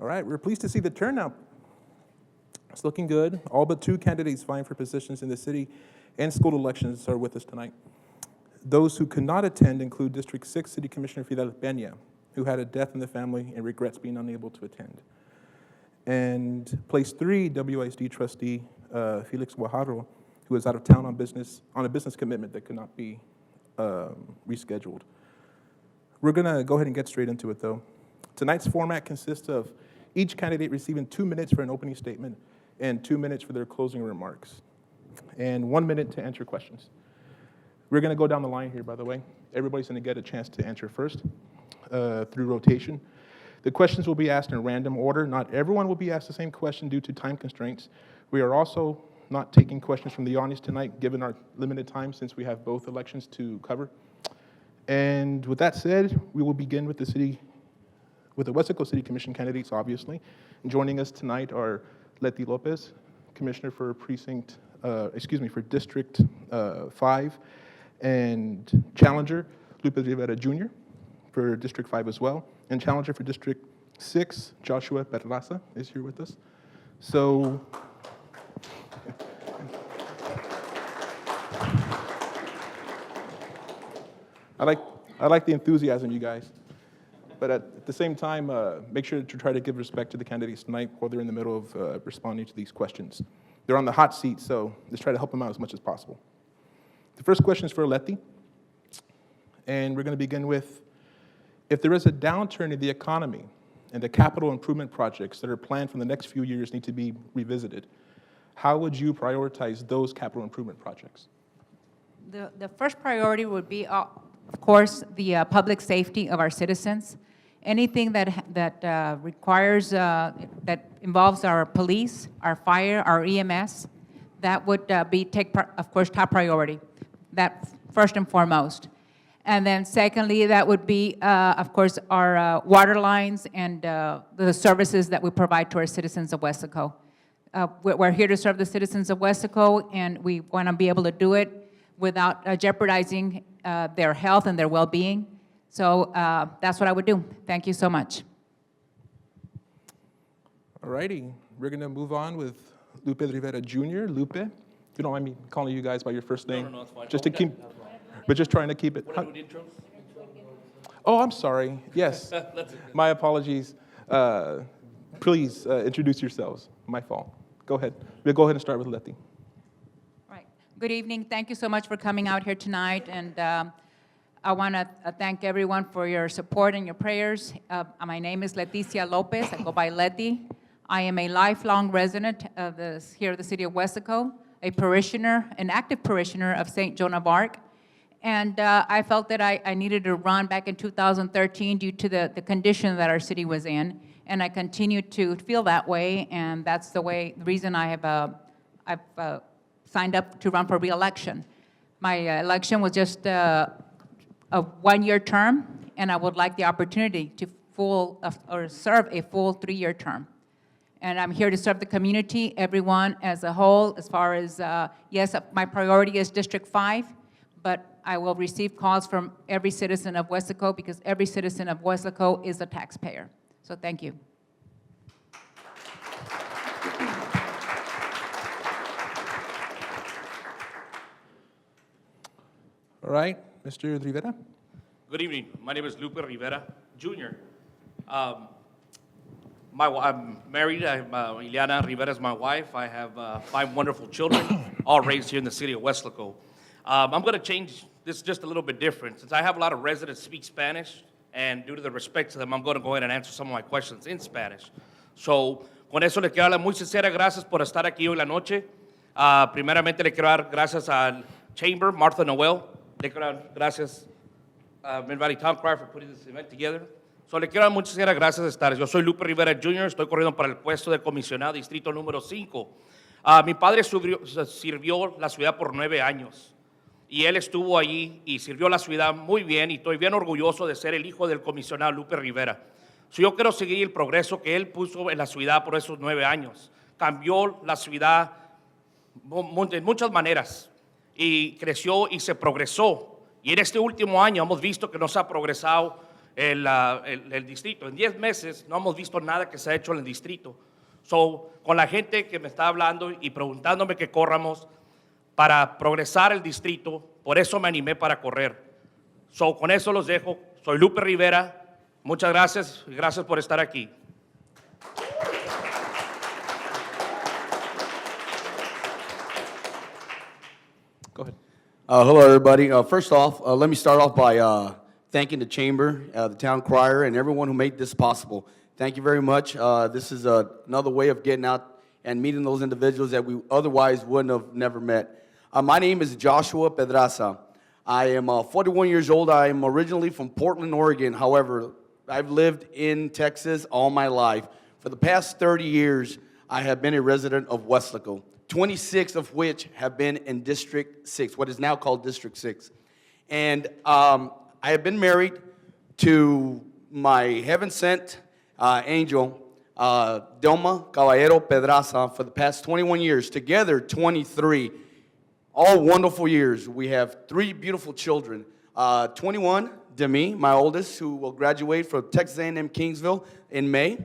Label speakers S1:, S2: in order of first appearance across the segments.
S1: All right, we're pleased to see the turnout. It's looking good. All but 2 candidates vying for positions in the city and school elections are with us tonight. Those who could not attend include District 6 City Commissioner Fidel Peña, who had a death in the family and regrets being unable to attend. And Place 3 WISD trustee Felix Guajarro, who is out of town on a business commitment that could not be rescheduled. We're gonna go ahead and get straight into it though. Tonight's format consists of each candidate receiving 2 minutes for an opening statement and 2 minutes for their closing remarks, and 1 minute to answer questions. We're gonna go down the line here, by the way. Everybody's gonna get a chance to answer first through rotation. The questions will be asked in random order. Not everyone will be asked the same question due to time constraints. We are also not taking questions from the audience tonight, given our limited time since we have both elections to cover. And with that said, we will begin with the Weslaco City Commission candidates, obviously. And joining us tonight are Leti Lopez, Commissioner for for District 5, and Challenger, Lupe Rivera Jr. for District 5 as well. And Challenger for District 6, Joshua Perlaza is here with us. So, I like the enthusiasm, you guys. But at the same time, make sure to try to give respect to the candidates tonight while they're in the middle of responding to these questions. They're on the hot seat, so let's try to help them out as much as possible. The first question is for Leti, and we're going to begin with, if there is a downturn in the economy and the capital improvement projects that are planned for the next few years need to be revisited, how would you prioritize those capital improvement projects?
S2: The first priority would be, of course, the public safety of our citizens. Anything that requires, that involves our police, our fire, our EMS, that would of course, top priority. That first and foremost. And then secondly, that would be, of course, our water lines and the services that we provide to our citizens of Weslaco. We're here to serve the citizens of Weslaco, and we want to be able to do it without jeopardizing their health and their well-being. So that's what I would do. Thank you so much.
S1: All righty, we're going to move on with Lupe Rivera Jr. Lupe, if you don't mind me calling you guys by your first name.
S3: No, it's fine.
S1: Just to keep, but just trying to keep it.
S3: What do we do, intros?
S1: Oh, I'm sorry. Yes, my apologies. Please introduce yourselves. My fault. Go ahead. We'll go ahead and start with Leti.
S2: Right. Good evening. Thank you so much for coming out here tonight. And I want to thank everyone for your support and your prayers. My name is Leticia Lopez. I go by Leti. I am a lifelong resident of the city of Weslaco, a parishioner, an active parishioner of St. Joan of Arc. And I felt that I needed to run back in 2013 due to the condition that our city was in. And I continue to feel that way, and that's the reason I've signed up to run for re-election. My election was just a one-year term, and I would like the opportunity to serve a full 3-year term. And I'm here to serve the community, everyone as a whole, as far as, yes, my priority is District 5, but I will receive calls from every citizen of Weslaco because every citizen of Weslaco is a taxpayer. So thank you.
S1: All right, Mr. Rivera.
S3: Good evening. My name is Lupe Rivera Jr. I'm married. Ileana Rivera is my wife. I have 5 wonderful children, all raised here in the city of Weslaco. I'm going to change this just a little bit different. Since I have a lot of residents speak Spanish, and due to the respect to them, I'm going to go ahead and answer some of my questions in Spanish. So, con eso le quiero dar muy sincera gracias por estar aquí hoy la noche. Primeramente le quiero dar gracias al Chamber, Martha Noel. Le quiero dar gracias a Mid-Valley Town Crier for putting this event together. So, le quiero dar muchas gracias de estar. Yo soy Lupe Rivera Jr., estoy corriendo para el puesto de comisionado distrito número 5. Mi padre sirvió la ciudad por 9 años. Y él estuvo allí y sirvió la ciudad muy bien, y estoy bien orgulloso de ser el hijo del comisionado Lupe Rivera. So, yo quiero seguir el progreso que él puso en la ciudad por esos 9 años. Cambió la ciudad en muchas maneras y creció y se progresó. Y en este último año hemos visto que nos ha progresado el distrito. En 10 meses no hemos visto nada que se ha hecho en el distrito. So, con la gente que me está hablando y preguntándome que corramos para progresar el distrito, por eso me animé para correr. So, con eso los dejo. Soy Lupe Rivera. Muchas gracias y gracias por estar aquí.
S1: Go ahead.
S4: Hello, everybody. First off, let me start off by thanking the chamber, the town crier, and everyone who made this possible. Thank you very much. This is another way of getting out and meeting those individuals that we otherwise wouldn't have never met. My name is Joshua Pedraza. I am 41 years old. I am originally from Portland, Oregon. However, I've lived in Texas all my life. For the past 30 years, I have been a resident of Weslaco, 26 of which have been in District 6, what is now called District 6. And I have been married to my heaven-sent angel, Delma Caballero Pedraza, for the past 21 years. Together, 23. All wonderful years. We have 3 beautiful children. 21, Demi, my oldest, who will graduate from Texas A&M Kingsville in May.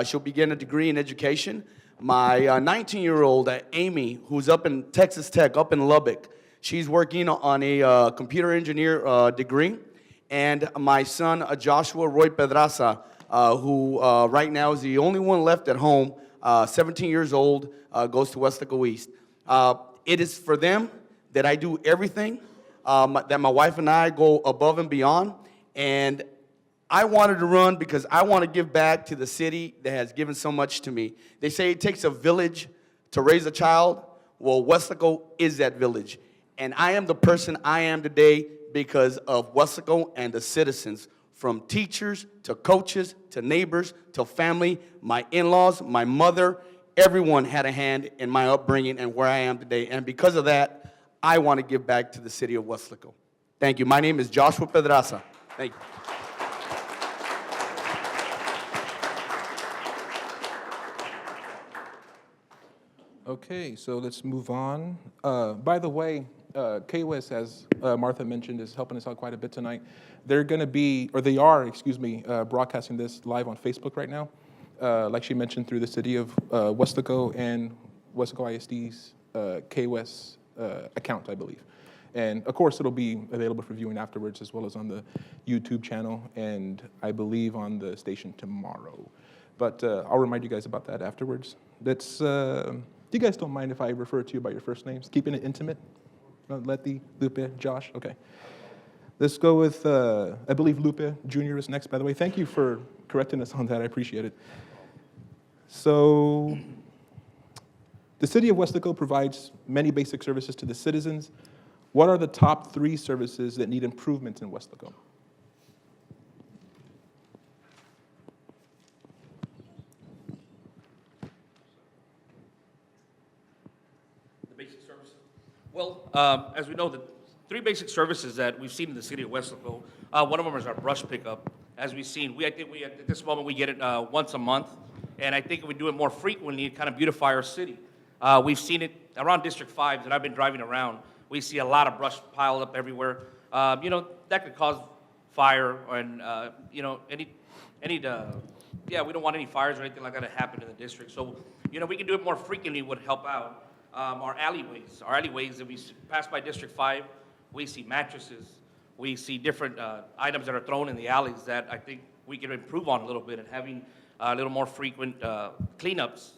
S4: She'll begin a degree in education. My 19-year-old, Amy, who's up in Texas Tech, up in Lubbock. She's working on a computer engineer degree. And my son, Joshua Roy Pedraza, who right now is the only one left at home, 17 years old, goes to Weslaco East. It is for them that I do everything, that my wife and I go above and beyond. And I wanted to run because I want to give back to the city that has given so much to me. They say it takes a village to raise a child. Well, Weslaco is that village. And I am the person I am today because of Weslaco and the citizens, from teachers to coaches to neighbors to family, my in-laws, my mother. Everyone had a hand in my upbringing and where I am today. And because of that, I want to give back to the city of Weslaco. Thank you. My name is Joshua Pedraza. Thank you.
S1: Okay, so let's move on. By the way, KWES, as Martha mentioned, is helping us out quite a bit tonight. They're going to be, or they are, excuse me, broadcasting this live on Facebook right now. Like she mentioned, through the city of Weslaco and Weslaco ISD's KWES account, I believe. And of course, it'll be available for viewing afterwards, as well as on the YouTube channel, and I believe on the station tomorrow. But I'll remind you guys about that afterwards. That's, you guys don't mind if I refer to you by your first names? Keeping it intimate? Letty, Lupe, Josh? Okay. Let's go with, I believe Lupe Jr. is next, by the way. Thank you for correcting us on that. I appreciate it. So, the city of Weslaco provides many basic services to the citizens. What are the top 3 services that need improvement in Weslaco?
S3: The basic services? Well, as we know, the 3 basic services that we've seen in the city of Weslaco, one of them is our brush pickup. As we've seen, I think at this moment we get it once a month, and I think if we do it more frequently, it kind of beautify our city. We've seen it around District 5 that I've been driving around. We see a lot of brush piled up everywhere. That could cause fire and, yeah, we don't want any fires or anything like that to happen in the district. So, we can do it more frequently would help out. Our alleyways, if we pass by District 5, we see mattresses, we see different items that are thrown in the alleys that I think we can improve on a little bit, and having a little more frequent cleanups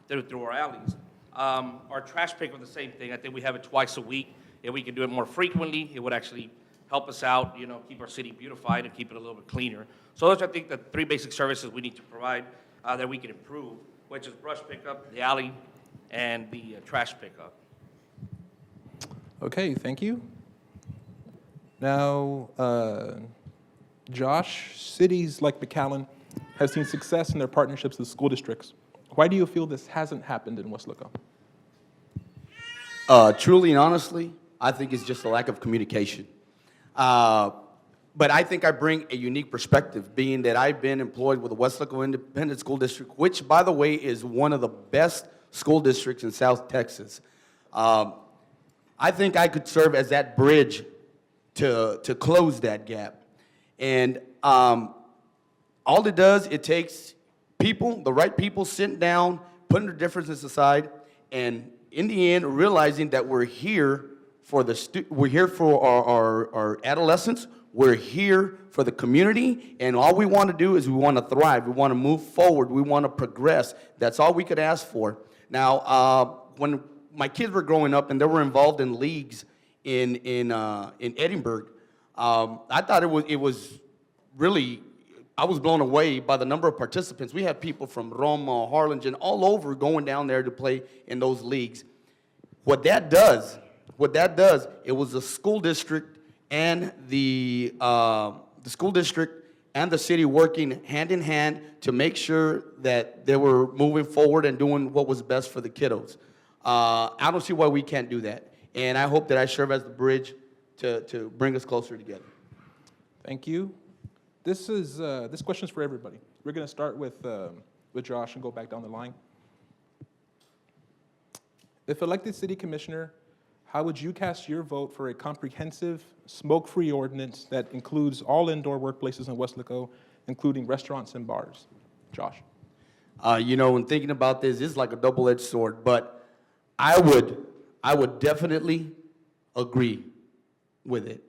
S3: through our alleys. Our trash pickup, the same thing. I think we have it twice a week. If we can do it more frequently, it would actually help us out, keep our city beautified and keep it a little bit cleaner. So those are, I think, the 3 basic services we need to provide that we can improve, which is brush pickup, the alley, and the trash pickup.
S1: Okay, thank you. Now, Josh, cities like McAllen have seen success in their partnerships with school districts. Why do you feel this hasn't happened in Weslaco?
S4: Truly and honestly, I think it's just a lack of communication. But I think I bring a unique perspective, being that I've been employed with the Weslaco Independent School District, which, by the way, is one of the best school districts in South Texas. I think I could serve as that bridge to close that gap. And All it does, it takes people, the right people, sitting down, putting their differences aside, and in the end, realizing that we're here for we're here for our adolescents, we're here for the community, and all we want to do is we want to thrive, we want to move forward, we want to progress. That's all we could ask for. Now, when my kids were growing up and they were involved in leagues in Edinburgh, I thought it was really, I was blown away by the number of participants. We had people from Roma, Harlingen, all over going down there to play in those leagues. What that does, it was the school district and the school district and the city working hand in hand to make sure that they were moving forward and doing what was best for the kiddos. I don't see why we can't do that. And I hope that I serve as the bridge to bring us closer together.
S1: Thank you. This question's for everybody. We're going to start with Josh and go back down the line. If elected city commissioner, how would you cast your vote for a comprehensive smoke-free ordinance that includes all indoor workplaces in Weslaco, including restaurants and bars? Josh.
S4: When thinking about this, it's like a double-edged sword, but I would definitely agree with it.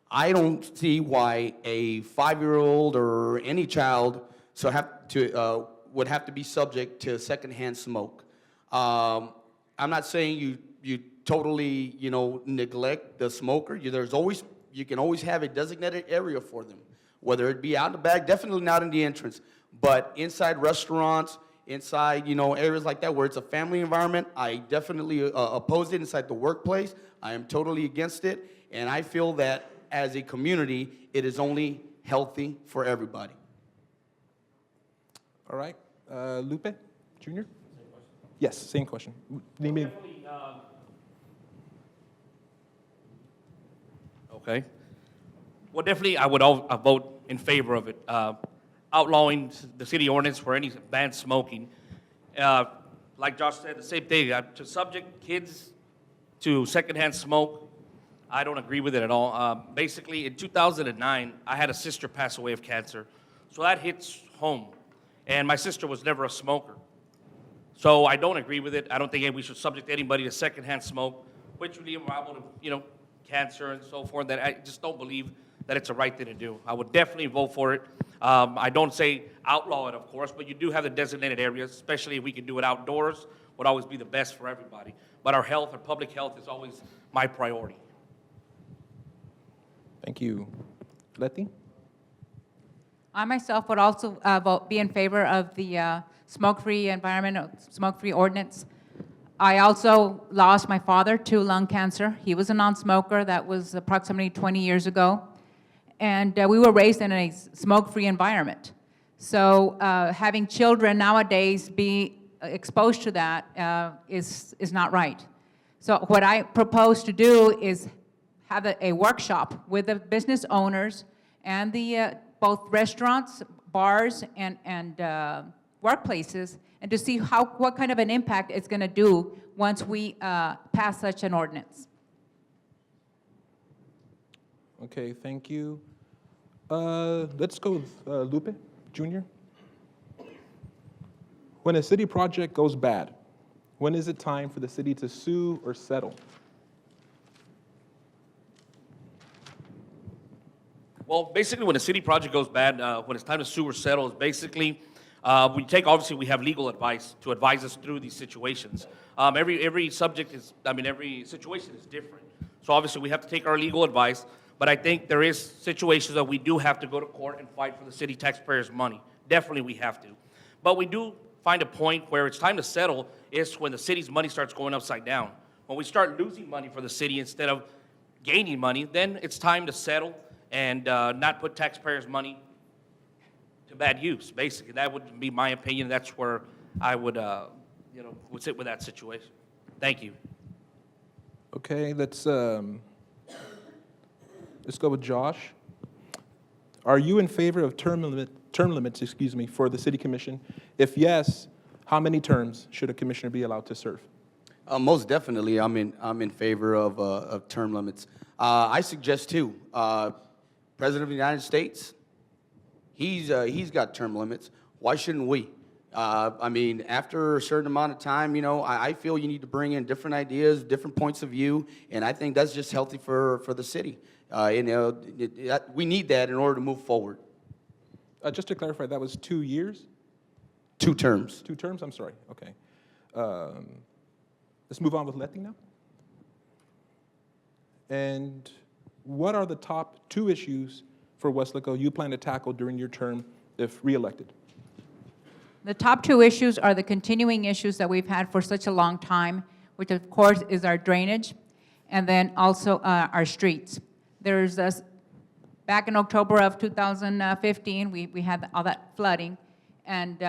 S4: I don't see why a 5-year-old or any child would have to be subject to secondhand smoke. I'm not saying you totally neglect the smoker. You can always have a designated area for them, whether it be out in the back, definitely not in the entrance, but inside restaurants, inside areas like that where it's a family environment. I definitely oppose it. Inside the workplace, I am totally against it, and I feel that as a community, it is only healthy for everybody.
S1: All right. Lupe, Jr.? Yes, same question.
S3: Okay. Well, definitely, I would vote in favor of it. Outlawing the city ordinance for any ban smoking. Like Josh said, the same thing. To subject kids to secondhand smoke, I don't agree with it at all. Basically, in 2009, I had a sister pass away of cancer. So that hits home. And my sister was never a smoker. So I don't agree with it. I don't think we should subject anybody to secondhand smoke, which would be liable to, cancer and so forth. That I just don't believe that it's a right thing to do. I would definitely vote for it. I don't say outlaw it, of course, but you do have the designated areas, especially if we can do it outdoors, would always be the best for everybody. But our health, our public health is always my priority.
S1: Thank you. Letty?
S2: I myself would also be in favor of the smoke-free environment, smoke-free ordinance. I also lost my father to lung cancer. He was a non-smoker. That was approximately 20 years ago. And we were raised in a smoke-free environment. So having children nowadays be exposed to that is not right. So what I propose to do is have a workshop with the business owners and the both restaurants, bars, and workplaces, and to see what kind of an impact it's going to do once we pass such an ordinance.
S1: Okay, thank you. Let's go with Lupe, Jr. When a city project goes bad, when is it time for the city to sue or settle?
S3: Well, basically, when a city project goes bad, when it's time to sue or settle, is basically obviously we have legal advice to advise us through these situations. Every subject every situation is different. So obviously we have to take our legal advice, but I think there is situations that we do have to go to court and fight for the city taxpayers' money. Definitely we have to. But we do find a point where it's time to settle is when the city's money starts going upside down. When we start losing money for the city instead of gaining money, then it's time to settle and not put taxpayers' money to bad use, basically. That would be my opinion. That's where I would sit with that situation. Thank you.
S1: Okay, let's go with Josh. Are you in favor of term limits, for the city commission? If yes, how many terms should a commissioner be allowed to serve?
S4: Most definitely, I'm in favor of term limits. I suggest two. President of the United States, He's got term limits. Why shouldn't we? I mean, after a certain amount of time, I feel you need to bring in different ideas, different points of view, and I think that's just healthy for the city. We need that in order to move forward.
S1: Just to clarify, that was 2 years?
S4: 2 terms.
S1: 2 terms? I'm sorry. Okay. Let's move on with Letty now. And what are the top 2 issues for Weslaco you plan to tackle during your term if reelected?
S2: The top 2 issues are the continuing issues that we've had for such a long time, which of course is our drainage, and then also our streets. There's this, back in October of 2015, we had all that flooding, and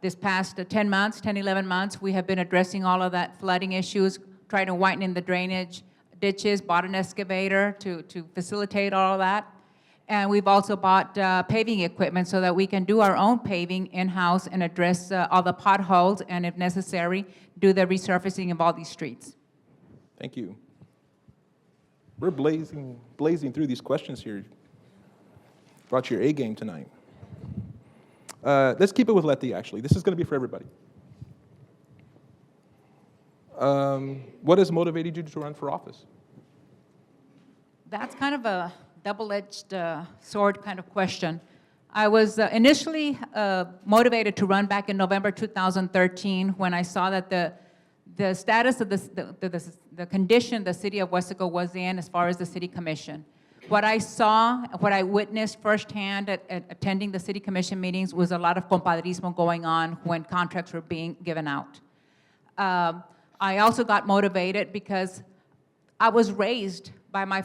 S2: this past 10 months, 10, 11 months, we have been addressing all of that flooding issues, trying to widen the drainage ditches, bought an excavator to facilitate all of that. And we've also bought paving equipment so that we can do our own paving in-house and address all the potholes, and if necessary, do the resurfacing of all these streets.
S1: Thank you. We're blazing through these questions here. Brought your A game tonight. Let's keep it with Letty, actually. This is going to be for everybody. What has motivated you to run for office?
S2: That's kind of a double-edged sword kind of question. I was initially motivated to run back in November 2013 when I saw that the status of the condition the city of Weslaco was in as far as the city commission. What I saw, what I witnessed firsthand at attending the city commission meetings was a lot of compadrismo going on when contracts were being given out. I also got motivated because I was raised by my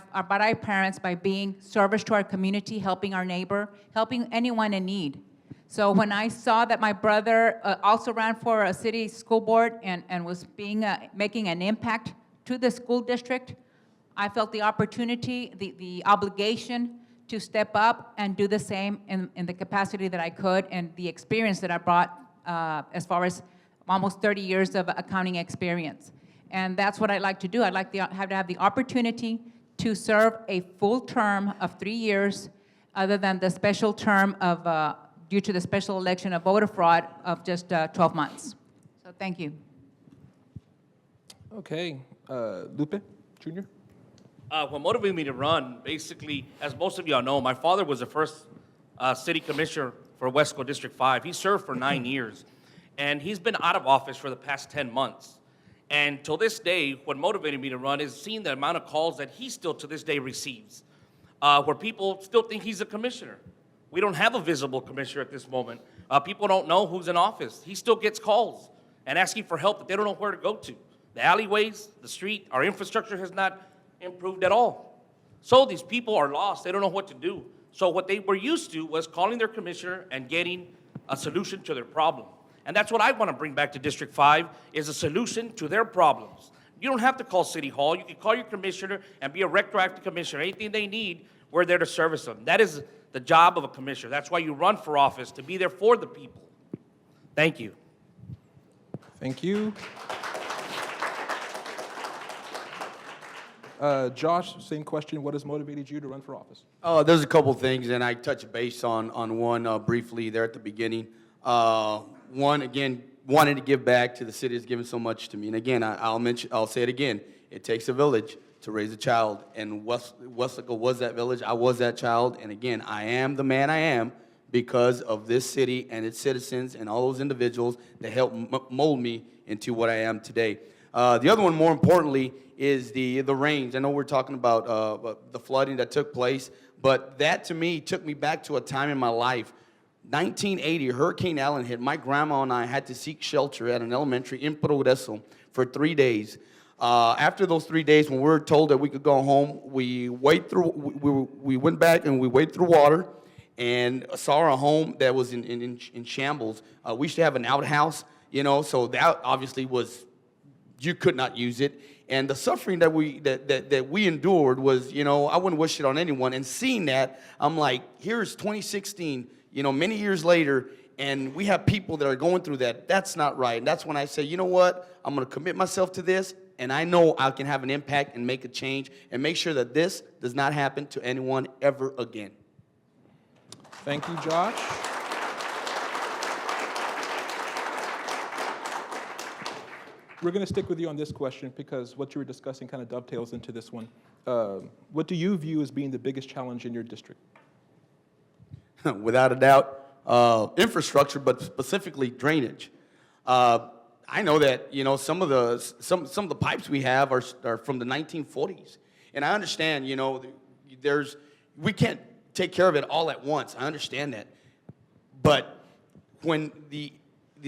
S2: parents by being service to our community, helping our neighbor, helping anyone in need. So when I saw that my brother also ran for a city school board and was making an impact to the school district, I felt the opportunity, the obligation to step up and do the same in the capacity that I could and the experience that I brought as far as almost 30 years of accounting experience. And that's what I'd like to do. I'd like to have the opportunity to serve a full term of 3 years other than the special term of, due to the special election of voter fraud of just 12 months. So thank you.
S1: Okay. Lupe, Jr.?
S3: What motivated me to run, basically, as most of y'all know, my father was the first city commissioner for Weslaco District 5. He served for 9 years, and he's been out of office for the past 10 months. And till this day, what motivated me to run is seeing the amount of calls that he still to this day receives, where people still think he's a commissioner. We don't have a visible commissioner at this moment. People don't know who's in office. He still gets calls and asking for help that they don't know where to go to. The alleyways, the street, our infrastructure has not improved at all. So these people are lost. They don't know what to do. So what they were used to was calling their commissioner and getting a solution to their problem. And that's what I want to bring back to District 5, is a solution to their problems. You don't have to call City Hall. You can call your commissioner and be a retroactive commissioner. Anything they need, we're there to service them. That is the job of a commissioner. That's why you run for office, to be there for the people. Thank you.
S1: Thank you. Josh, same question. What has motivated you to run for office?
S4: There's a couple things, and I touched base on one briefly there at the beginning. One, again, wanted to give back to the city that's given so much to me. And again, I'll say it again. It takes a village to raise a child, and Weslaco was that village. I was that child, and again, I am the man I am because of this city and its citizens and all those individuals that helped mold me into what I am today. The other one, more importantly, is the rains. I know we're talking about the flooding that took place, but that to me took me back to a time in my life. 1980, Hurricane Allen hit. My grandma and I had to seek shelter at an elementary in Progreso for 3 days. After those 3 days, when we were told that we could go home, we went back and we waded through water and saw a home that was in shambles. We used to have an outhouse, so that obviously was, you could not use it. And the suffering that we endured was, I wouldn't wish it on anyone. And seeing that, I'm like, here's 2016, many years later, and we have people that are going through that. That's not right. And that's when I say, you know what? I'm going to commit myself to this, and I know I can have an impact and make a change and make sure that this does not happen to anyone ever again.
S1: Thank you, Josh. We're going to stick with you on this question because what you were discussing kind of dovetails into this one. What do you view as being the biggest challenge in your district?
S4: Without a doubt, infrastructure, but specifically drainage. I know that some of the pipes we have are from the 1940s, and I understand we can't take care of it all at once. I understand that, but when the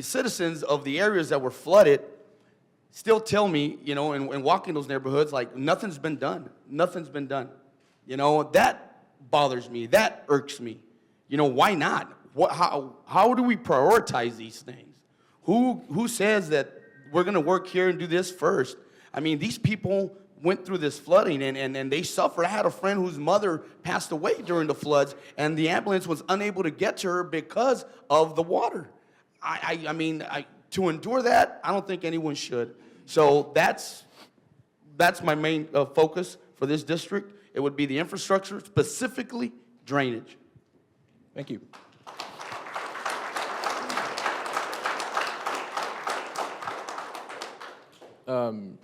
S4: citizens of the areas that were flooded still tell me, and walking those neighborhoods, like nothing's been done. Nothing's been done. That bothers me. That irks me. Why not? How do we prioritize these things? Who says that we're going to work here and do this first? I mean, these people went through this flooding and they suffered. I had a friend whose mother passed away during the floods, and the ambulance was unable to get to her because of the water. I mean, to endure that, I don't think anyone should. So that's my main focus for this district. It would be the infrastructure, specifically drainage.
S1: Thank you.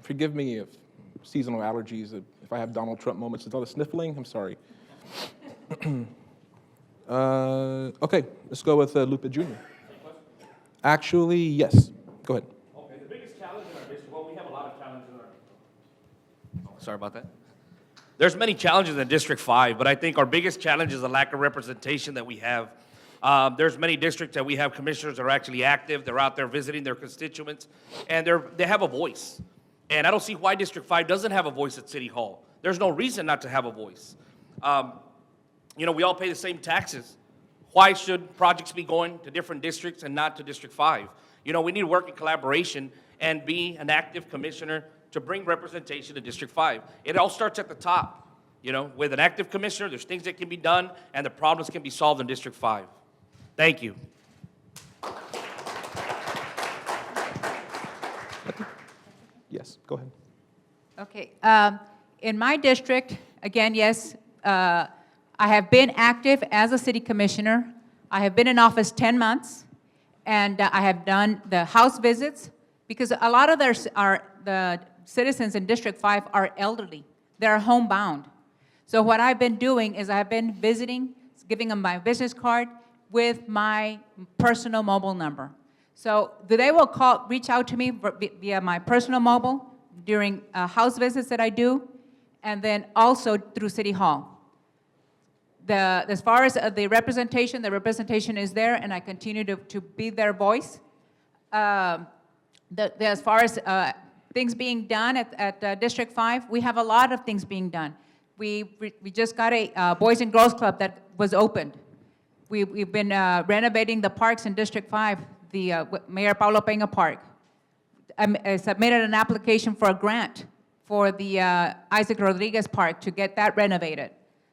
S1: Forgive me if seasonal allergies, if I have Donald Trump moments, it's all the sniffling, I'm sorry. Okay, let's go with Lupe Jr. Actually, yes, go ahead.
S3: Okay, the biggest challenge in our district, well, we have a lot of challenges in our... Oh, sorry about that. There's many challenges in District 5, but I think our biggest challenge is the lack of representation that we have. There's many districts that we have commissioners that are actually active. They're out there visiting their constituents, and they have a voice. And I don't see why District 5 doesn't have a voice at City Hall. There's no reason not to have a voice. We all pay the same taxes. Why should projects be going to different districts and not to District 5? We need to work in collaboration and be an active commissioner to bring representation to District 5. It all starts at the top. With an active commissioner, there's things that can be done, and the problems can be solved in District 5. Thank you.
S1: Yes, go ahead.
S2: Okay, in my district, again, yes, I have been active as a city commissioner. I have been in office 10 months, and I have done the house visits, because a lot of the citizens in District 5 are elderly. They're homebound. So what I've been doing is I've been visiting, giving them my business card with my personal mobile number. So they will reach out to me via my personal mobile during house visits that I do, and then also through City Hall. As far as the representation is there, and I continue to be their voice. As far as things being done at District 5, we have a lot of things being done. We just got a Boys and Girls Club that was opened. We've been renovating the parks in District 5, the Mayor Paulo Peña Park. I submitted an application for a grant for the Isaac Rodriguez Park to get that renovated.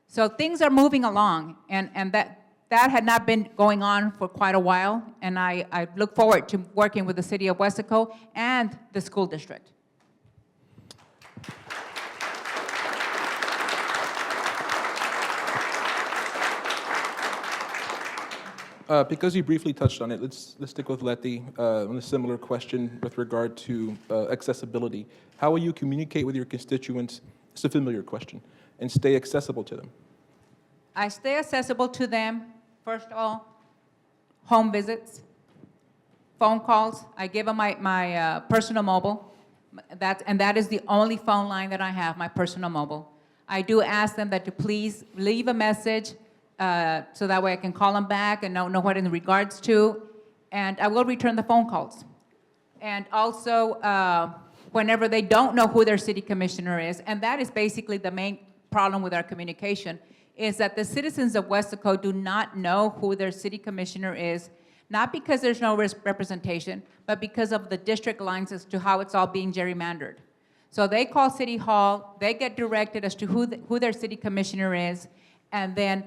S2: So things are moving along, and that had not been going on for quite a while, and I look forward to working with the City of Weslaco and the school district.
S1: Because you briefly touched on it, let's stick with Letty on a similar question with regard to accessibility. How will you communicate with your constituents? It's a familiar question, and stay accessible to them.
S2: I stay accessible to them, first of all, home visits, phone calls. I give them my personal mobile, and that is the only phone line that I have, my personal mobile. I do ask them that to please leave a message so that way I can call them back and know what in regards to, and I will return the phone calls. And also, whenever they don't know who their city commissioner is, and that is basically the main problem with our communication, is that the citizens of Weslaco do not know who their city commissioner is, not because there's no representation, but because of the district lines as to how it's all being gerrymandered. So they call City Hall, they get directed as to who their city commissioner is, and then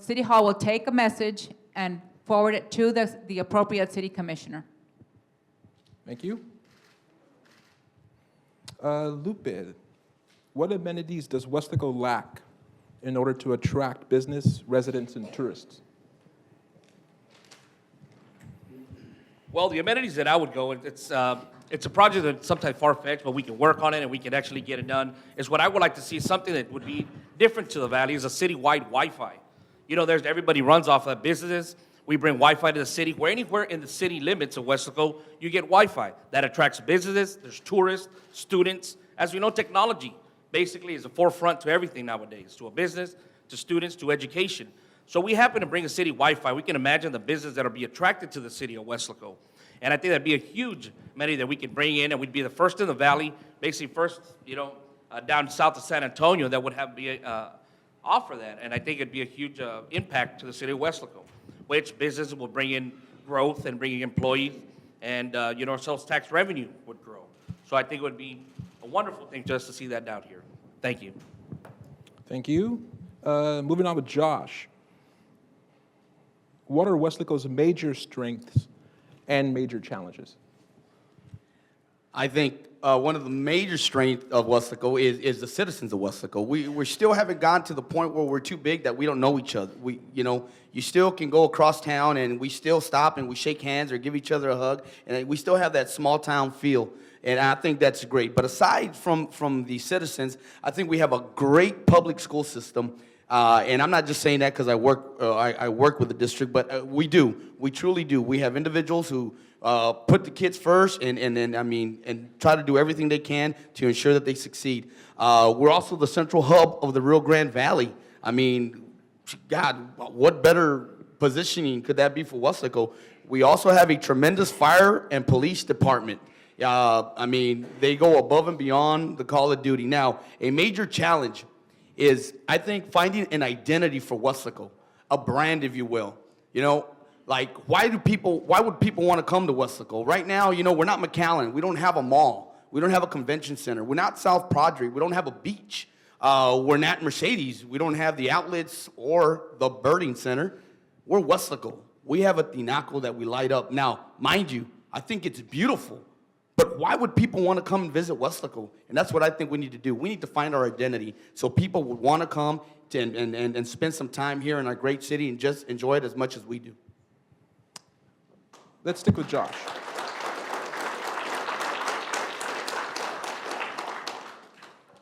S2: City Hall will take a message and forward it to the appropriate city commissioner.
S1: Thank you. Lupe, what amenities does Weslaco lack in order to attract business, residents, and tourists?
S3: Well, the amenities that I would go, it's a project that's sometimes far-fetched, but we can work on it and we can actually get it done. Is what I would like to see, something that would be different to the valley, is a citywide Wi-Fi. You know, everybody runs off of businesses. We bring Wi-Fi to the city. Where anywhere in the city limits of Weslaco, you get Wi-Fi. That attracts businesses, there's tourists, students. As we know, technology basically is the forefront to everything nowadays, to a business, to students, to education. So we happen to bring a city Wi-Fi. We can imagine the business that will be attracted to the city of Weslaco. And I think that'd be a huge amenity that we could bring in, and we'd be the first in the valley, basically first, down south of San Antonio that would offer that. And I think it'd be a huge impact to the city of Weslaco, which businesses will bring in growth and bring in employees, and our sales tax revenue would grow. So I think it would be a wonderful thing just to see that down here. Thank you.
S1: Thank you. Moving on with Josh. What are Weslaco's major strengths and major challenges?
S4: I think one of the major strengths of Weslaco is the citizens of Weslaco. We still haven't gotten to the point where we're too big that we don't know each other. You still can go across town and we still stop and we shake hands or give each other a hug, and we still have that small town feel. And I think that's great. But aside from the citizens, I think we have a great public school system. And I'm not just saying that because I work with the district, but we do. We truly do. We have individuals who put the kids first and try to do everything they can to ensure that they succeed. We're also the central hub of the Rio Grande Valley. I mean, God, what better positioning could that be for Weslaco? We also have a tremendous fire and police department. They go above and beyond the call of duty. Now, a major challenge is, I think, finding an identity for Weslaco, a brand, if you will. Why would people want to come to Weslaco? Right now, we're not McAllen. We don't have a mall. We don't have a convention center. We're not South Padre. We don't have a beach. We're not Mercedes. We don't have the outlets or the birding center. We're Weslaco. We have a tinaco that we light up. Now, mind you, I think it's beautiful. But why would people want to come and visit Weslaco? And that's what I think we need to do. We need to find our identity so people would want to come and spend some time here in our great city and just enjoy it as much as we do.
S1: Let's stick with Josh.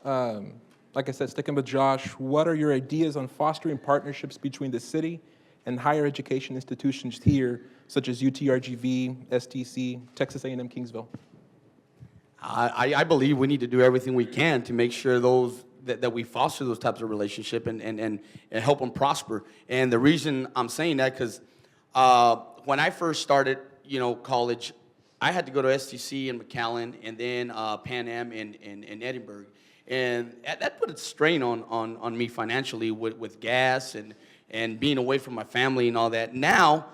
S1: Like I said, sticking with Josh, what are your ideas on fostering partnerships between the city and higher education institutions here, such as UTRGV, STC, Texas A&M Kingsville?
S4: I believe we need to do everything we can to make sure that we foster those types of relationships and help them prosper. And the reason I'm saying that, because when I first started, college, I had to go to STC in McAllen and then Pan Am in Edinburgh. And that put a strain on me financially with gas and being away from my family and all that. Now,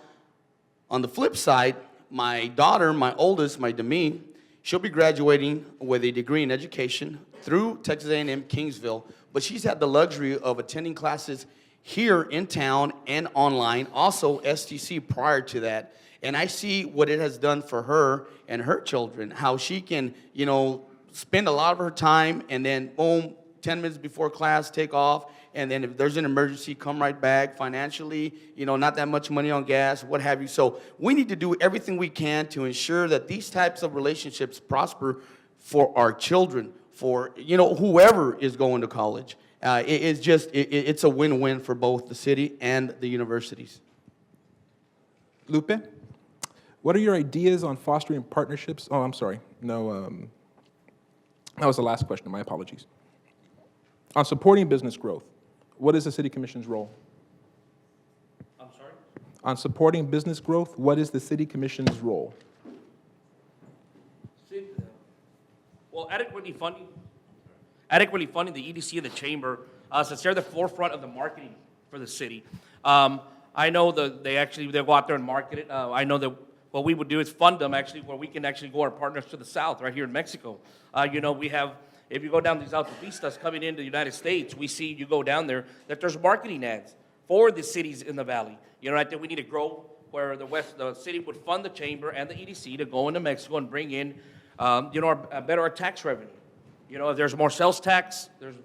S4: on the flip side, my daughter, my oldest, my Demi, she'll be graduating with a degree in education through Texas A&M Kingsville, but she's had the luxury of attending classes here in town and online, also STC prior to that. And I see what it has done for her and her children, how she can, spend a lot of her time and then, boom, 10 minutes before class, take off, and then if there's an emergency, come right back financially, not that much money on gas, what have you. So we need to do everything we can to ensure that these types of relationships prosper for our children, for, whoever is going to college. It's a win-win for both the city and the universities.
S1: Lupe, what are your ideas on fostering partnerships? Oh, I'm sorry. No, that was the last question. My apologies. On supporting business growth, what is the City Commission's role?
S3: I'm sorry?
S1: On supporting business growth, what is the City Commission's role?
S3: Well, adequately funding the EDC and the chamber, since they're the forefront of the marketing for the city. I know that they go out there and market it. I know that what we would do is fund them where we can actually go our partners to the south, right here in Mexico. We have, if you go down these autopistas coming into the United States, we see, you go down there, that there's marketing ads for the cities in the valley. I think we need to grow where the city would fund the chamber and the EDC to go into Mexico and bring in, better our tax revenue. If there's more sales tax, there's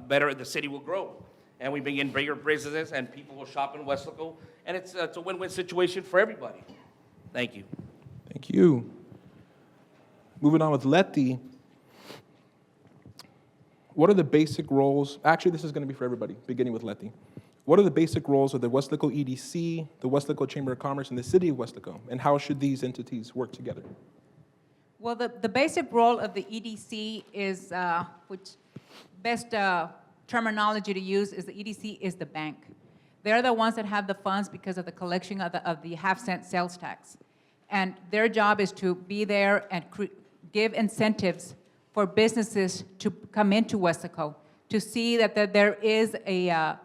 S3: better, the city will grow. and we bring in bigger businesses, and people will shop in Weslaco, and it's a win-win situation for everybody. Thank you.
S1: Thank you. Moving on with Letty. What are the basic roles? Actually, this is going to be for everybody, beginning with Letty. What are the basic roles of the Weslaco EDC, the Weslaco Chamber of Commerce, and the City of Weslaco, and how should these entities work together?
S2: Well, the basic role of the EDC is, which best terminology to use is the EDC is the bank. They're the ones that have the funds because of the collection of the half-cent sales tax. And their job is to be there and give incentives for businesses to come into Weslaco, to see that there is an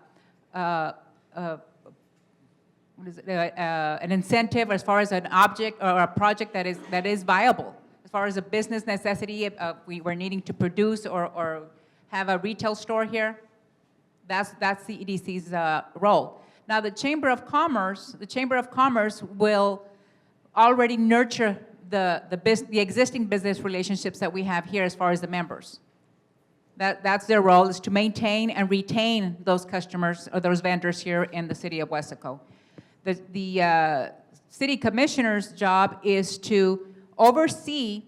S2: incentive as far as an object or a project that is viable. As far as a business necessity, we were needing to produce or have a retail store here, that's the EDC's role. Now, the Chamber of Commerce will already nurture the existing business relationships that we have here as far as the members. That's their role, is to maintain and retain those customers or those vendors here in the city of Weslaco. The city commissioner's job is to oversee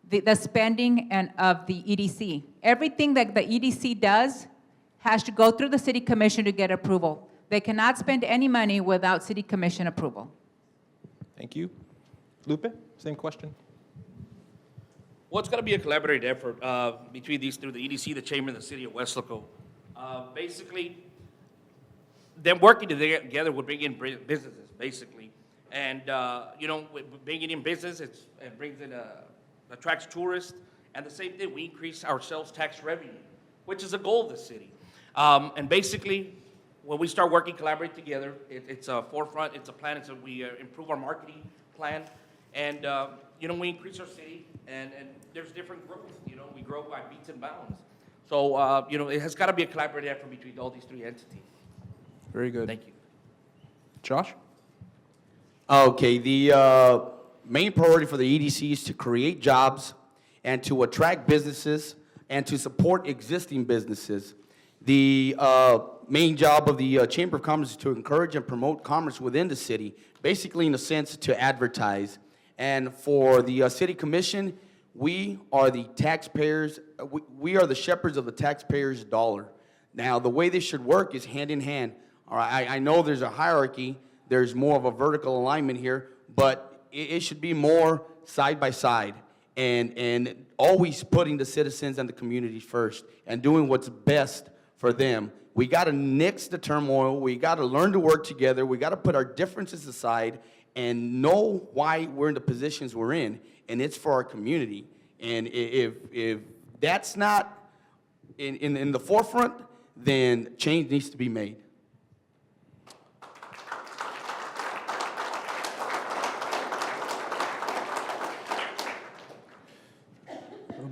S2: the spending of the EDC. Everything that the EDC does has to go through the city commission to get approval. They cannot spend any money without city commission approval.
S1: Thank you. Lupe, same question.
S3: Well, it's going to be a collaborative effort between these two, the EDC, the Chamber, and the City of Weslaco. Basically, them working together would bring in businesses, basically. And, bringing in business, it brings in, attracts tourists. And the same thing, we increase our sales tax revenue, which is a goal of the city. And basically, when we start working, collaborate together, it's a forefront, it's a plan, we improve our marketing plan. And, we increase our city, and there's different growth. We grow by leaps and bounds. So, it has got to be a collaborative effort between all these three entities.
S1: Very good.
S3: Thank you.
S1: Josh?
S4: Okay, the main priority for the EDC is to create jobs and to attract businesses and to support existing businesses. The main job of the Chamber of Commerce is to encourage and promote commerce within the city, basically in a sense to advertise. And for the City Commission, we are the taxpayers, we are the shepherds of the taxpayers' dollar. Now, the way this should work is hand in hand. All right, I know there's a hierarchy, there's more of a vertical alignment here, but it should be more side by side and always putting the citizens and the community first and doing what's best for them. We got to nix the turmoil. We got to learn to work together. We got to put our differences aside and know why we're in the positions we're in, and it's for our community. And if that's not in the forefront, then change needs to be made.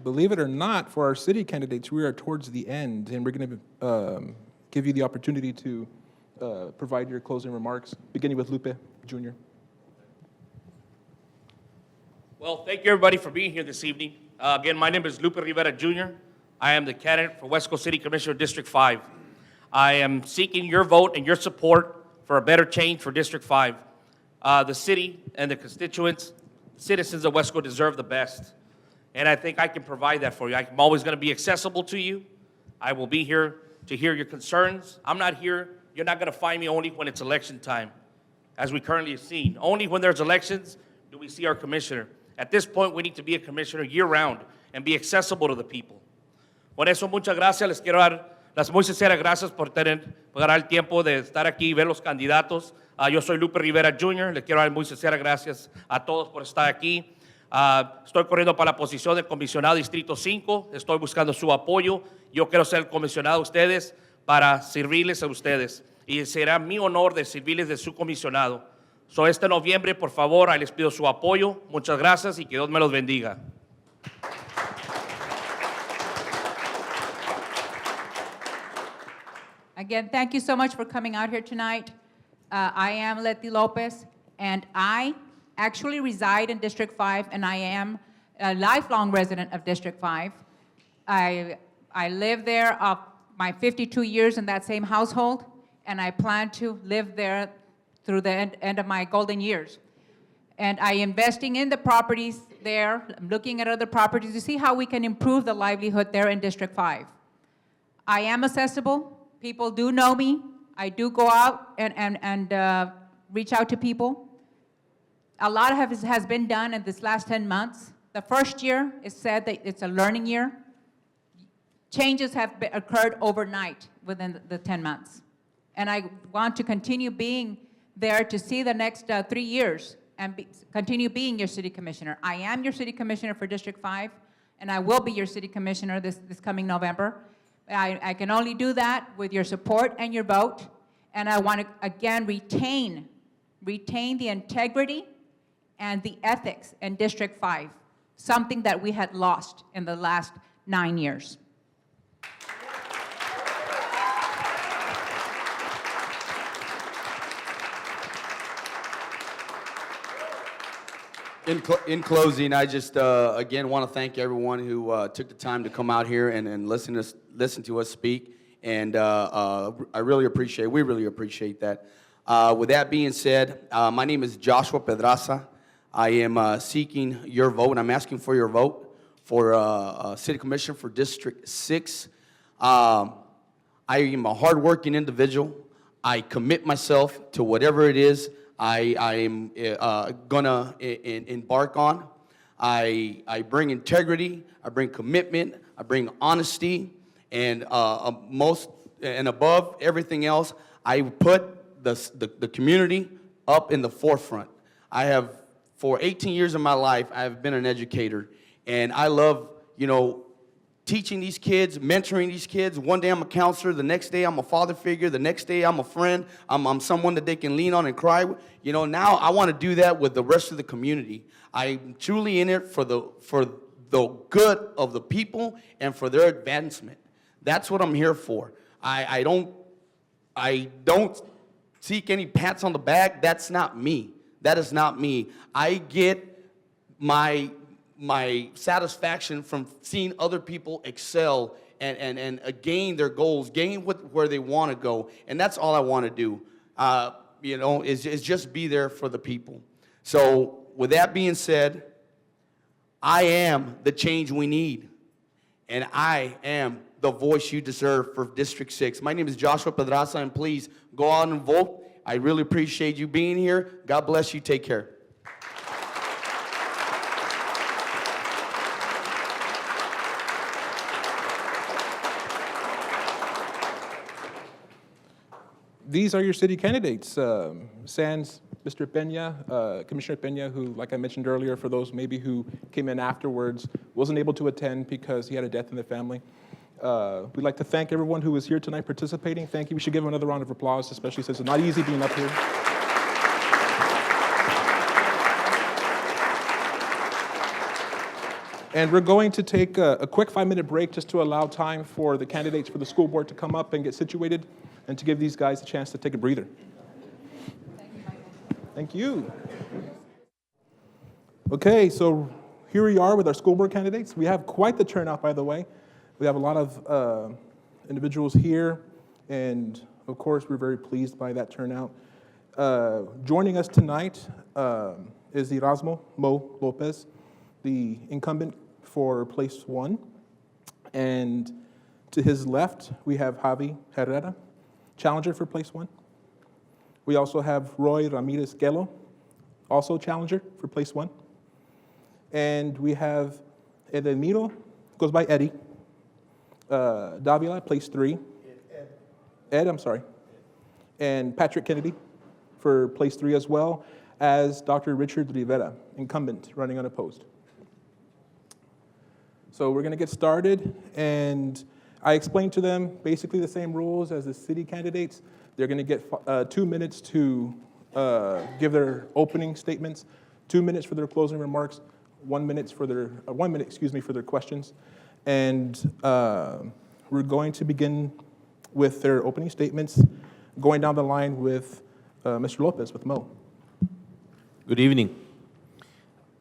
S1: Believe it or not, for our city candidates, we are towards the end, and we're going to give you the opportunity to provide your closing remarks, beginning with Lupe Jr.
S3: Well, thank you, everybody, for being here this evening. Again, my name is Lupe Rivera Jr. I am the candidate for Wesco City Commissioner District 5. I am seeking your vote and your support for a better change for District 5. The city and the constituents, citizens of Wesco deserve the best. And I think I can provide that for you. I'm always going to be accessible to you. I will be here to hear your concerns. I'm not here. You're not going to find me only when it's election time, as we currently have seen. Only when there's elections do we see our commissioner. At this point, we need to be a commissioner year-round and be accessible to the people. Por eso, muchas gracias. Les quiero dar las muy sinceras gracias por dar el tiempo de estar aquí y ver los candidatos. Yo soy Lupe Rivera Jr. Les quiero dar muy sinceras gracias a todos por estar aquí. Estoy corriendo para la posición de comisionado Distrito 5. Estoy buscando su apoyo. Yo quiero ser el comisionado de ustedes para servirles a ustedes. Y será mi honor de servirles de su comisionado. Este noviembre, por favor, ahí les pido su apoyo. Muchas gracias y que Dios me los bendiga.
S2: Again, thank you so much for coming out here tonight. I am Letty Lopez, and I actually reside in District 5, and I am a lifelong resident of District 5. I live there my 52 years in that same household, and I plan to live there through the end of my golden years. And I am investing in the properties there. I'm looking at other properties to see how we can improve the livelihood there in District 5. I am accessible. People do know me. I do go out and reach out to people. A lot has been done in this last 10 months. The first year, it said that it's a learning year. Changes have occurred overnight within the 10 months. And I want to continue being there to see the next 3 years and continue being your city commissioner. I am your city commissioner for District 5, and I will be your city commissioner this coming November. I can only do that with your support and your vote, and I want to, again, retain the integrity and the ethics in District 5, something that we had lost in the last 9 years.
S4: In closing, I just, again, want to thank everyone who took the time to come out here and listen to us speak. And we really appreciate that. With that being said, my name is Joshua Pedraza. I am seeking your vote. I'm asking for your vote for City Commissioner for District 6. I am a hardworking individual. I commit myself to whatever it is I am gonna embark on. I bring integrity, I bring commitment, I bring honesty, and most and above everything else, I put the community up in the forefront. I have, for 18 years of my life, I have been an educator, and I love, teaching these kids, mentoring these kids. One day I'm a counselor, the next day I'm a father figure, the next day I'm a friend, I'm someone that they can lean on and cry with. Now I want to do that with the rest of the community. I'm truly in it for the good of the people and for their advancement. That's what I'm here for. I don't seek any pats on the back. That's not me. That is not me. I get my satisfaction from seeing other people excel and gain their goals, gain where they want to go. And that's all I want to do, is just be there for the people. So with that being said, I am the change we need. And I am the voice you deserve for District 6. My name is Joshua Pedraza, and please go out and vote. I really appreciate you being here. God bless you. Take care.
S1: These are your city candidates. Sans Mr. Peña, Commissioner Peña, who, like I mentioned earlier, for those maybe who came in afterwards, wasn't able to attend because he had a death in the family. We'd like to thank everyone who was here tonight participating. Thank you. We should give him another round of applause, especially since it's not easy being up here. And we're going to take a quick 5-minute break just to allow time for the candidates for the school board to come up and get situated, and to give these guys a chance to take a breather. Thank you. Okay, so here we are with our school board candidates. We have quite the turnout, by the way. We have a lot of individuals here, and of course, we're very pleased by that turnout. Joining us tonight is Erasmo Mo Lopez, the incumbent for place 1. And to his left, we have Javi Herrera, challenger for place 1. We also have Roy Ramirez Gelo, also challenger for place 1. And we have Edelmiro, goes by Eddie, Davila, place 3. Ed, I'm sorry. And Patrick Kennedy for place 3, as well as Dr. Richard Rivera, incumbent, running unopposed. So we're going to get started, and I explained to them basically the same rules as the city candidates. They're going to get 2 minutes to give their opening statements, 2 minutes for their closing remarks, 1 minute for their for their questions, and we're going to begin with their opening statements, going down the line with Mr. Lopez, with Mo.
S5: Good evening.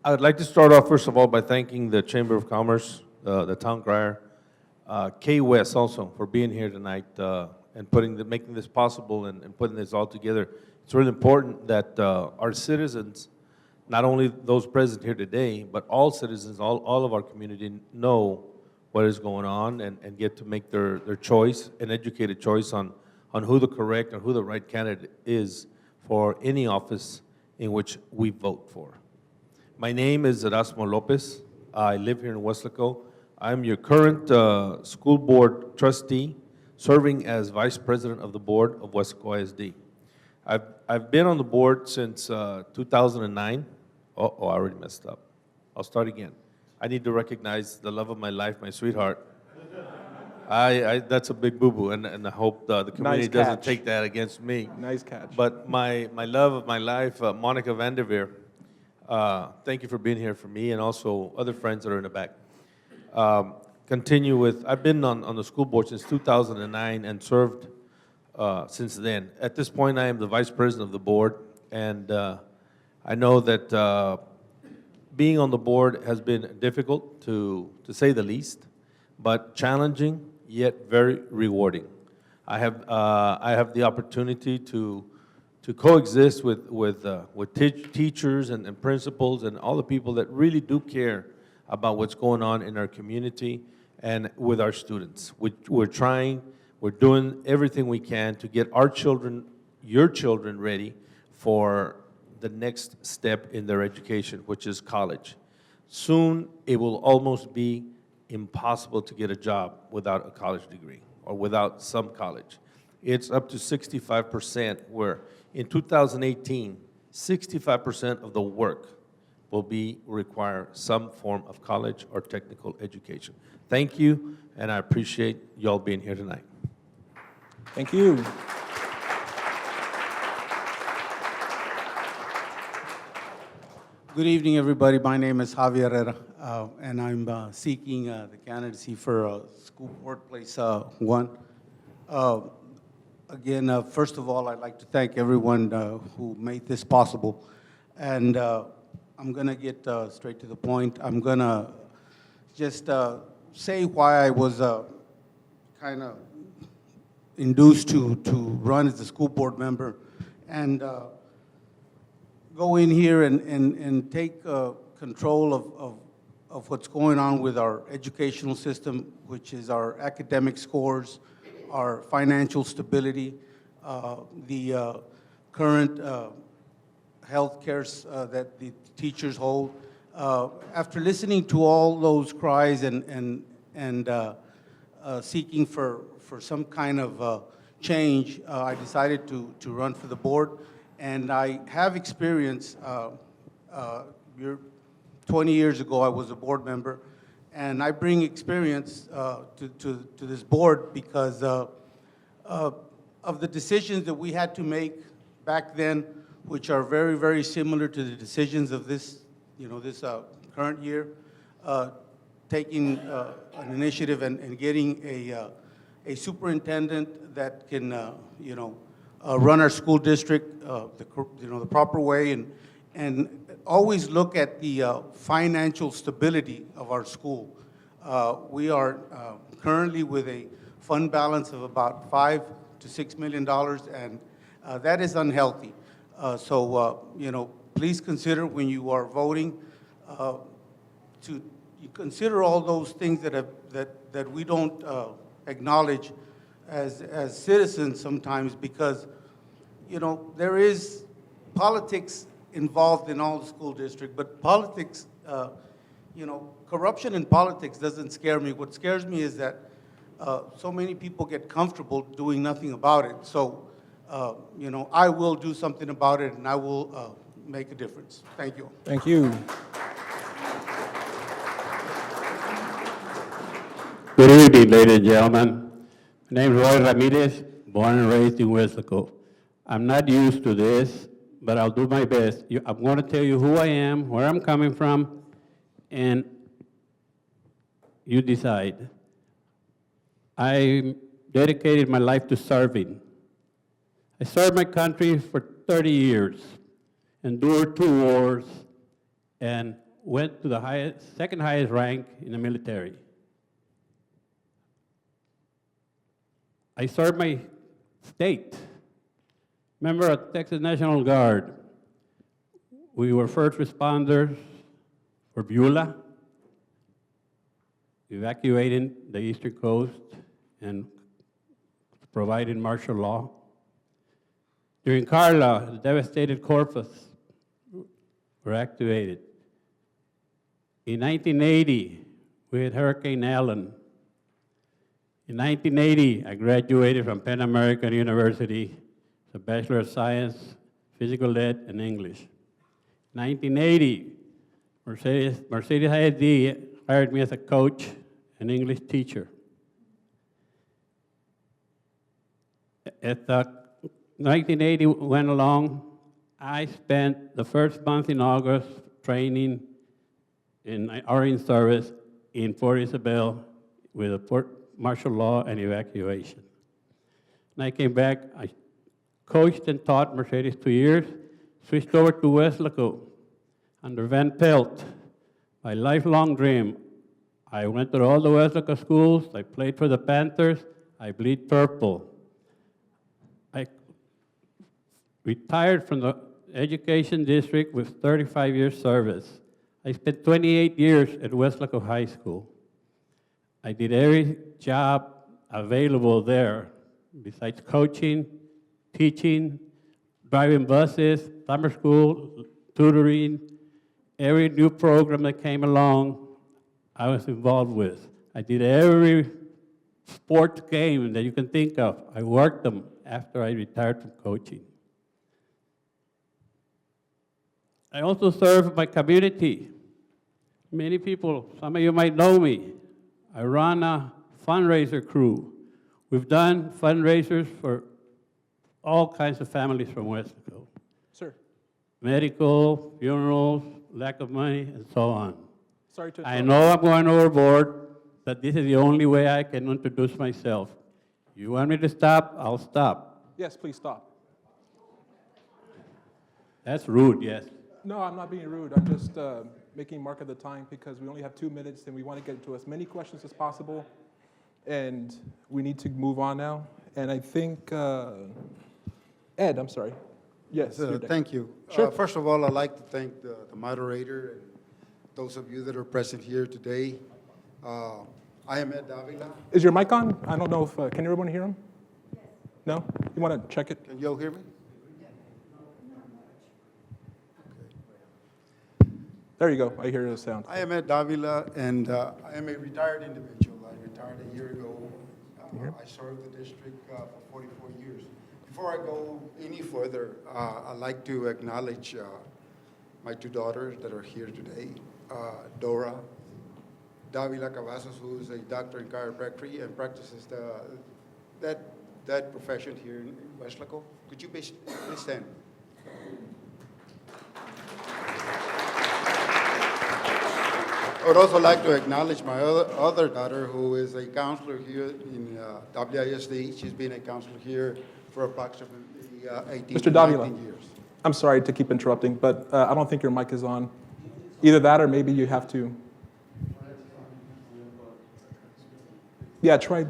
S5: I would like to start off, first of all, by thanking the Chamber of Commerce, the town crier, KWES also for being here tonight and making this possible and putting this all together. It's really important that our citizens, not only those present here today, but all citizens, all of our community know what is going on and get to make their choice, an educated choice on who the correct or who the right candidate is for any office in which we vote for. My name is Erasmo Lopez. I live here in Weslaco. I'm your current school board trustee, serving as vice president of the board of Weslaco WISD. I've been on the board since 2009. I already messed up. I'll start again. I need to recognize the love of my life, my sweetheart. That's a big boo-boo, and I hope the community doesn't take that against me.
S1: Nice catch.
S5: But my love of my life, Monica Vanderveer, thank you for being here for me and also other friends that are in the back. I've been on the school board since 2009 and served since then. At this point, I am the vice president of the board, and I know that being on the board has been difficult, to say the least, but challenging, yet very rewarding. I have the opportunity to coexist with teachers and principals and all the people that really do care about what's going on in our community and with our students. We're doing everything we can to get our children, your children, ready for the next step in their education, which is college. Soon, it will almost be impossible to get a job without a college degree or without some college. It's up to 65%, where in 2018, 65% of the work will require some form of college or technical education. Thank you, and I appreciate y'all being here tonight.
S1: Thank you.
S6: Good evening, everybody. My name is Javier Herrera, and I'm seeking the candidacy for School Board Place 1. Again, first of all, I'd like to thank everyone who made this possible. And I'm going to get straight to the point. I'm going to just say why I was kind of induced to run as a school board member and go in here and take control of what's going on with our educational system, which is our academic scores, our financial stability, the current health care that the teachers hold. After listening to all those cries and seeking for some kind of change, I decided to run for the board. And I have experience. 20 years ago, I was a board member, and I bring experience to this board because of the decisions that we had to make back then, which are very, very similar to the decisions of this, this current year, taking an initiative and getting a superintendent that can, run our school district the proper way and always look at the financial stability of our school. We are currently with a fund balance of about $5 to $6 million, and that is unhealthy. So, please consider when you are voting to consider all those things that we don't acknowledge as citizens sometimes, because there is politics involved in all the school district, but politics, corruption in politics doesn't scare me. What scares me is that so many people get comfortable doing nothing about it. So, I will do something about it, and I will make a difference. Thank you.
S1: Thank you.
S7: Good evening, ladies and gentlemen. My name is Roy Ramirez, born and raised in Weslaco. I'm not used to this, but I'll do my best. I'm going to tell you who I am, where I'm coming from, and you decide. I dedicated my life to serving. I served my country for 30 years, endured 2 wars, and went to the second highest rank in the military. I served my state. Member of Texas National Guard. We were first responders for Beulah, evacuating the eastern coast and providing martial law. During Carla, the devastated Corpus were activated. In 1980, we had Hurricane Allen. In 1980, I graduated from Pan American University, a Bachelor of Science, Physical Ed, and English. 1980, Mercedes ISD hired me as a coach and English teacher. As 1980 went along, I spent the first month in August training in our in-service in Port Isabel with a martial law and evacuation. And I came back, I coached and taught Mercedes 2 years, switched over to Weslaco under Van Pelt, my lifelong dream. I went to all the Weslaco schools, I played for the Panthers, I bleed purple. I retired from the education district with 35 years service. I spent 28 years at Weslaco High School. I did every job available there, besides coaching, teaching, driving buses, summer school, tutoring, every new program that came along, I was involved with. I did every sports game that you can think of. I worked them after I retired from coaching. I also serve my community. Many people, some of you might know me. I run a fundraiser crew. We've done fundraisers for all kinds of families from Weslaco.
S1: Sir,
S7: Medical, funerals, lack of money, and so on.
S1: sorry to
S7: I
S1: interrupt.
S7: know I'm going overboard, but this is the only way I can introduce myself. You want me to stop? I'll stop.
S1: Yes, please stop.
S7: That's rude, yes.
S1: No, I'm not being rude. I'm just making mark of the time because we only have 2 minutes and we want to get to as many questions as possible. And we need to move on now. And I think, Ed, I'm sorry. Yes. you're next.
S8: Thank you.
S1: Sure.
S8: First of all, I'd like to thank the moderator and those of you that are present here today. I am Ed Davila.
S1: Is your mic on? I don't know if, can everyone hear him? No? You want to check it?
S8: Can you all hear me?
S1: There you go. I hear the sound.
S8: I am Ed Davila, and I am a retired individual. I retired a year ago. I served the district for 44 years. Before I go any further, I'd like to acknowledge my 2 daughters that are here today. Dora Davila Cavazos, who is a doctor in chiropractic and practices that profession here in Weslaco. Could you please stand? I would also like to acknowledge my other daughter, who is a counselor here in WISD. She's been a counselor here for approximately 18
S1: Mr.
S8: to
S1: Davila.
S8: 19 years.
S1: I'm sorry to keep interrupting, but I don't think your mic is on. Either that or maybe you have to. Yeah, try.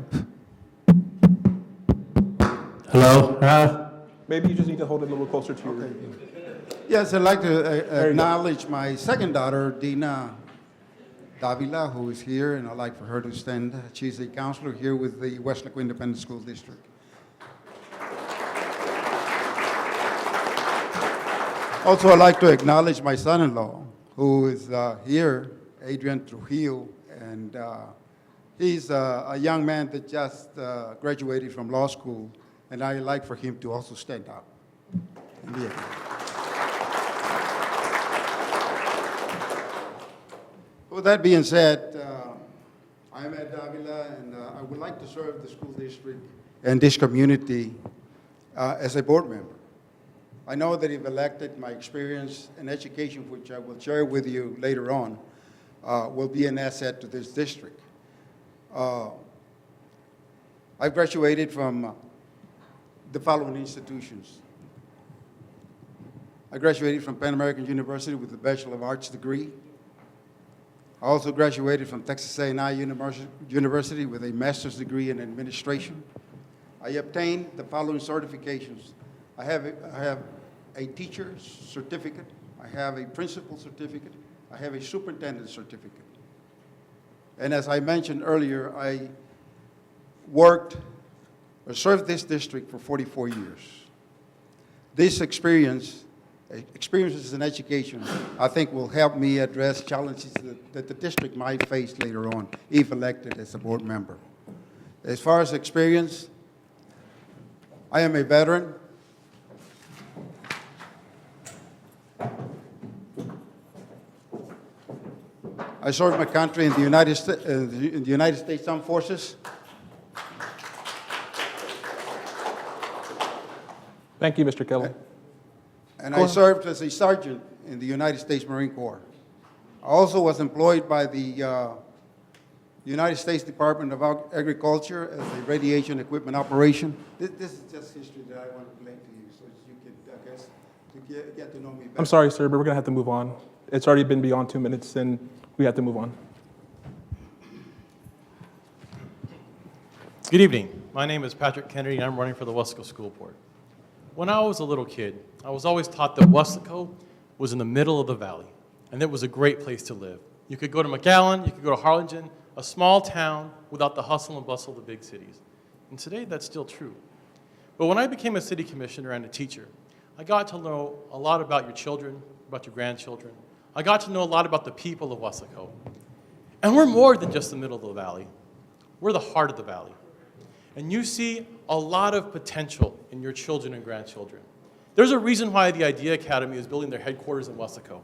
S7: Hello?
S1: Maybe you just need to hold it a little closer to your.
S8: Yes, I'd like to
S1: you go.
S8: acknowledge my second daughter, Dina Davila, who is here, and I'd like for her to stand. She's a counselor here with the Weslaco Independent School District. Also, I'd like to acknowledge my son-in-law, who is here, Adrian Trujillo, and he's a young man that just graduated from law school, and I'd like for him to also stand up. Yeah. With that being said, I'm Ed Davila, and I would like to serve the school district and this community as a board member. I know that if elected, my experience in education, which I will share with you later on, will be an asset to this district. I've graduated from the following institutions. I graduated from Pan American University with a Bachelor of Arts degree. I also graduated from Texas A&I University with a master's degree in administration. I obtained the following certifications. I have a teacher's certificate, I have a principal certificate, I have a superintendent certificate. And as I mentioned earlier, I worked or served this district for 44 years. This experiences in education, I think will help me address challenges that the district might face later on if elected as a board member. As far as experience, I am a veteran. I served my country in the United States Armed Forces.
S1: Thank you, Mr. Kelly.
S8: And
S1: Go
S8: I
S1: ahead.
S8: served as a sergeant in the United States Marine Corps. I also was employed by the United States Department of Agriculture as a radiation equipment operation. This is just history that I want to relate to you so that you can, I guess, to get to know me better.
S1: I'm sorry, sir, but we're going to have to move on. It's already been beyond 2 minutes, and we have to move on.
S9: Good evening. My name is Patrick Kennedy, and I'm running for the Weslaco School Board. When I was a little kid, I was always taught that Weslaco was in the middle of the valley, and it was a great place to live. You could go to McAllen, you could go to Harlingen, a small town without the hustle and bustle of the big cities. And today, that's still true. But when I became a city commissioner and a teacher, I got to know a lot about your children, about your grandchildren. I got to know a lot about the people of Weslaco. And we're more than just the middle of the valley. We're the heart of the valley. And you see a lot of potential in your children and grandchildren. There's a reason why the Idea Academy is building their headquarters in Weslaco,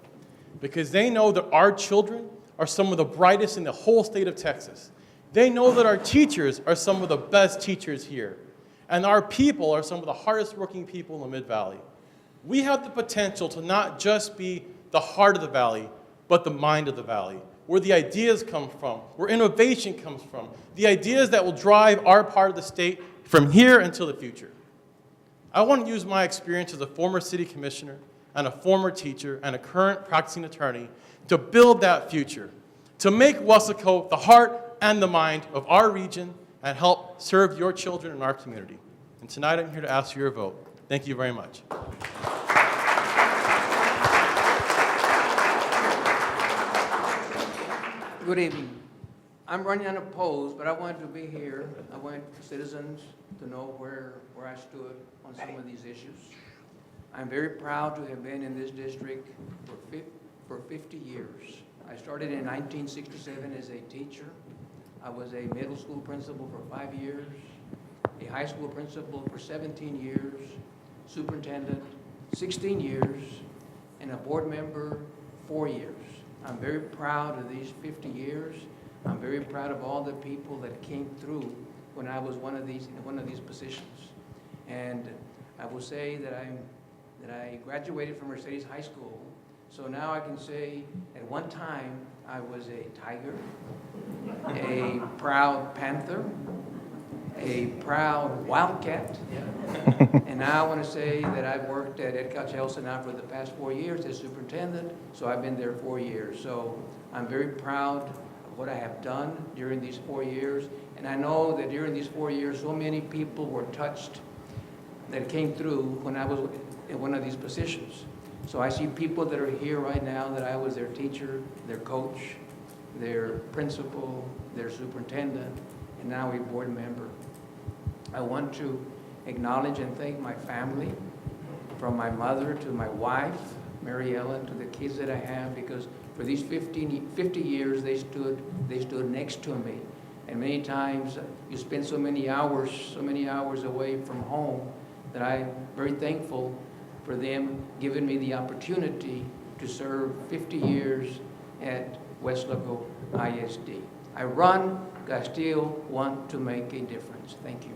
S9: because they know that our children are some of the brightest in the whole state of Texas. They know that our teachers are some of the best teachers here, and our people are some of the hardest working people in the Mid-Valley. We have the potential to not just be the heart of the valley, but the mind of the valley, where the ideas come from, where innovation comes from, the ideas that will drive our part of the state from here until the future. I want to use my experience as a former city commissioner and a former teacher and a current practicing attorney to build that future, to make Weslaco the heart and the mind of our region and help serve your children in our community. And tonight I'm here to ask for your vote. Thank you very much.
S10: Good evening. I'm running unopposed, but I wanted to be here. I want citizens to know where I stood on some of these issues. I'm very proud to have been in this district for 50 years. I started in 1967 as a teacher. I was a middle school principal for 5 years, a high school principal for 17 years, superintendent 16 years, and a board member 4 years. I'm very proud of these 50 years. I'm very proud of all the people that came through when I was in one of these positions. And I will say that I graduated from Mercedes High School. So now I can say at one time I was a tiger, a proud panther, a proud wildcat. And now I want to say that I've worked at Ed Chelsea now for the past 4 years as superintendent, so I've been there 4 years. So I'm very proud of what I have done during these 4 years. And I know that during these 4 years, so many people were touched that came through when I was in one of these positions. So I see people that are here right now that I was their teacher, their coach, their principal, their superintendent, and now a board member. I want to acknowledge and thank my family, from my mother to my wife, Mary Ellen, to the kids that I have, because for these 50 years they stood next to me. And many times you spend so many hours away from home that I'm very thankful for them giving me the opportunity to serve 50 years at Weslaco ISD. I run, but I still want to make a difference. Thank you.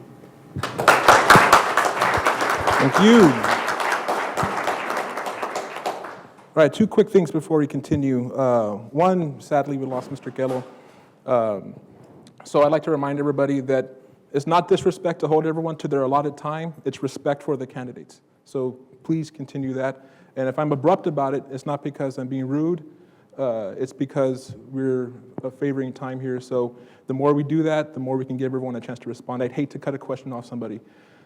S1: Thank you. All right, 2 quick things before we continue. One, sadly, we lost Mr. Kello. So I'd like to remind everybody that it's not disrespect to hold everyone to their allotted time. It's respect for the candidates. So please continue that. And if I'm abrupt about it, it's not because I'm being rude. It's because we're favoring time here. So the more we do that, the more we can give everyone a chance to respond. I'd hate to cut a question off somebody.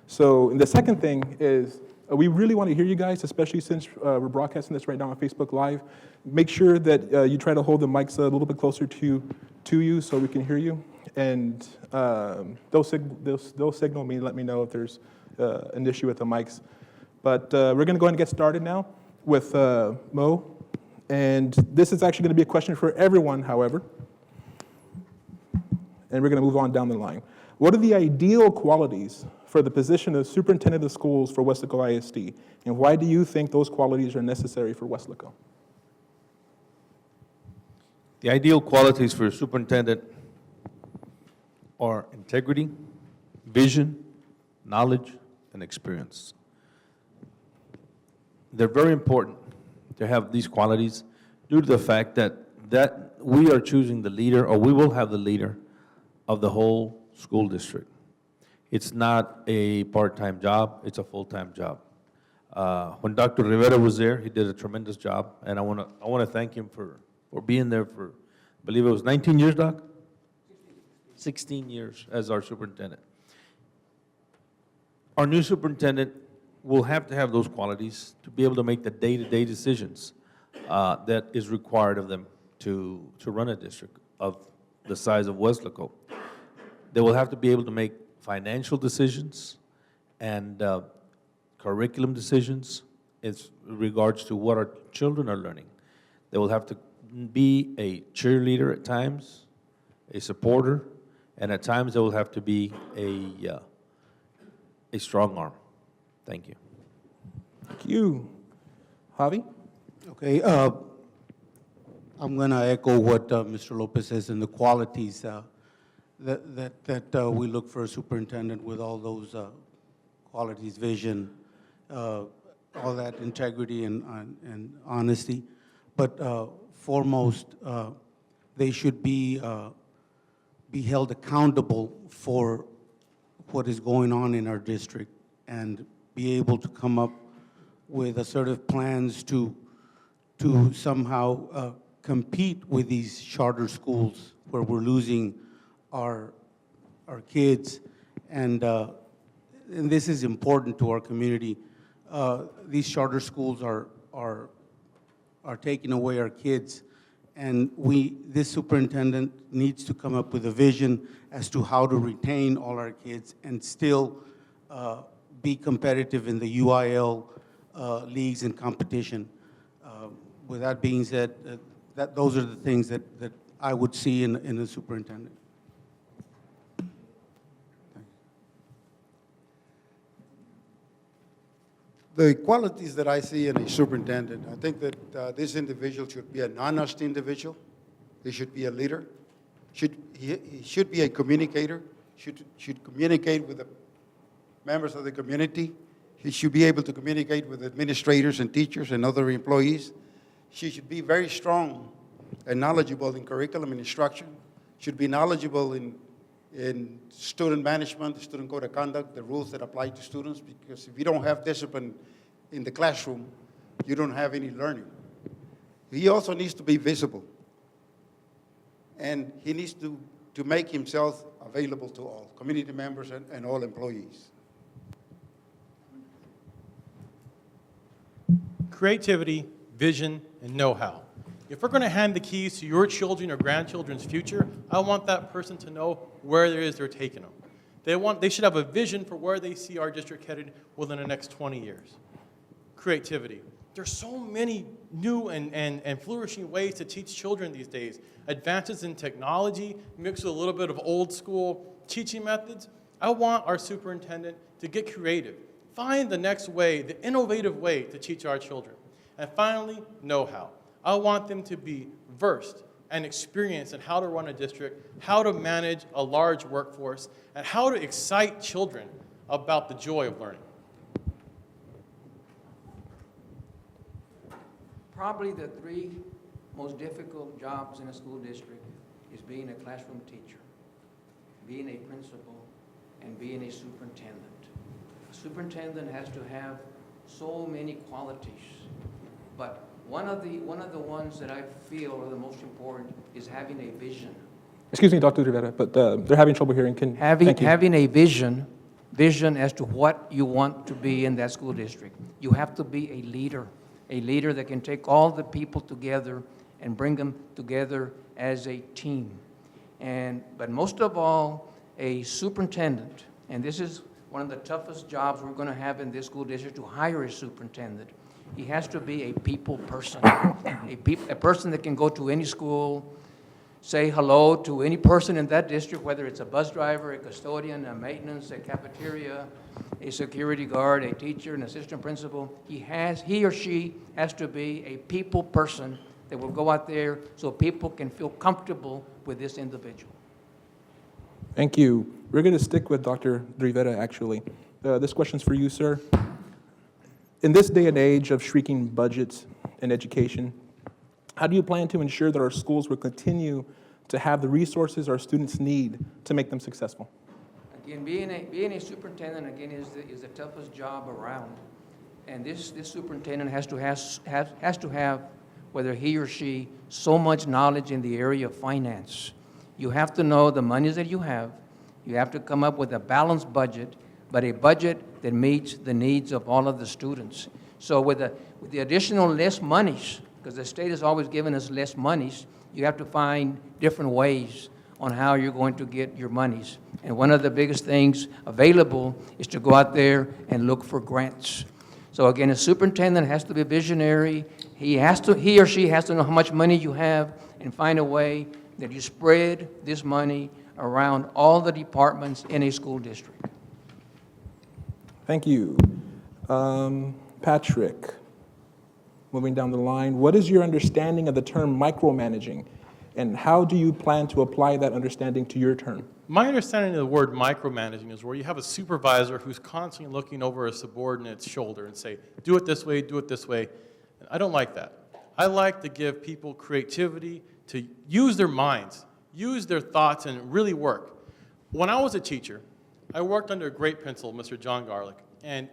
S1: So, and the second thing is, we really want to hear you guys, especially since we're broadcasting this right now on Facebook Live. Make sure that you try to hold the mics a little bit closer to you so we can hear you. And they'll signal me, let me know if there's an issue with the mics. But we're going to go ahead and get started now with Mo. And this is actually going to be a question for everyone, however. And we're going to move on down the line. What are the ideal qualities for the position of superintendent of schools for Weslaco ISD? And why do you think those qualities are necessary for Weslaco?
S5: The ideal qualities for a superintendent are integrity, vision, knowledge, and experience. They're very important to have these qualities due to the fact that we are choosing the leader, or we will have the leader of the whole school district. It's not a part-time job, it's a full-time job. When Dr. Rivera was there, he did a tremendous job, and I want to thank him for being there for, I believe it was 19 years, Doc? 16 years as our superintendent. Our new superintendent will have to have those qualities to be able to make the day-to-day decisions that is required of them to run a district of the size of Weslaco. They will have to be able to make financial decisions and curriculum decisions in regards to what our children are learning. They will have to be a cheerleader at times, a supporter, and at times they will have to be a strong arm. Thank you.
S1: Thank you. Javi?
S6: Okay, I'm going to echo what Mr. Lopez says and the qualities that we look for a superintendent with all those qualities, vision, all that integrity and honesty. But foremost, they should be held accountable for what is going on in our district and be able to come up with assertive plans to somehow compete with these charter schools where we're losing our kids, and this is important to our community. These charter schools are taking away our kids, and this superintendent needs to come up with a vision as to how to retain all our kids and still be competitive in the UIL leagues and competition. With that being said, those are the things that I would see in a superintendent.
S8: The qualities that I see in a superintendent, I think that this individual should be an honest individual. He should be a leader. He should be a communicator. Should communicate with the members of the community. He should be able to communicate with administrators and teachers and other employees. She should be very strong and knowledgeable in curriculum and instruction. Should be knowledgeable in student management, student code of conduct, the rules that apply to students, because if you don't have discipline in the classroom, you don't have any learning. He also needs to be visible, and he needs to make himself available to all community members and all employees.
S9: Creativity, vision, and know-how. If we're going to hand the keys to your children or grandchildren's future, I want that person to know where it is they're taking them. They should have a vision for where they see our district headed within the next 20 years. Creativity. There's so many new and flourishing ways to teach children these days. Advances in technology mixed with a little bit of old school teaching methods. I want our superintendent to get creative. Find the next way, the innovative way to teach our children. And finally, know-how. I want them to be versed and experienced in how to run a district, how to manage a large workforce, and how to excite children about the joy of learning.
S10: Probably the three most difficult jobs in a school district is being a classroom teacher, being a principal, and being a superintendent. A superintendent has to have so many qualities, but One of the ones that I feel are the most important is having a vision.
S1: Excuse me, Dr. Rivera, but they're having trouble hearing. Thank you.
S10: Having a vision as to what you want to be in that school district. You have to be a leader that can take all the people together and bring them together as a team. But most of all, a superintendent, and this is one of the toughest jobs we're going to have in this school district, to hire a superintendent. He has to be a people person, a person that can go to any school, say hello to any person in that district, whether it's a bus driver, a custodian, a maintenance, a cafeteria, a security guard, a teacher, an assistant principal. He or she has to be a people person that will go out there so people can feel comfortable with this individual.
S1: Thank you. We're going to stick with Dr. Rivera, actually. This question's for you, sir. In this day and age of shrinking budgets in education, how do you plan to ensure that our schools will continue to have the resources our students need to make them successful?
S10: Again, being a superintendent, again, is the toughest job around. And this superintendent has to have, whether he or she, so much knowledge in the area of finance. You have to know the monies that you have. You have to come up with a balanced budget, but a budget that meets the needs of all of the students. So with the additional less monies, because the state has always given us less monies, you have to find different ways on how you're going to get your monies. And one of the biggest things available is to go out there and look for grants. So again, a superintendent has to be visionary. He or she has to know how much money you have and find a way that you spread this money around all the departments in a school district.
S1: Thank you. Patrick, moving down the line, what is your understanding of the term micromanaging, and how do you plan to apply that understanding to your term?
S9: My understanding of the word micromanaging is where you have a supervisor who's constantly looking over a subordinate's shoulder and say, do it this way, do it this way. And I don't like that. I like to give people creativity to use their minds, use their thoughts, and really work. When I was a teacher, I worked under a great principal, Mr. John Garlick, and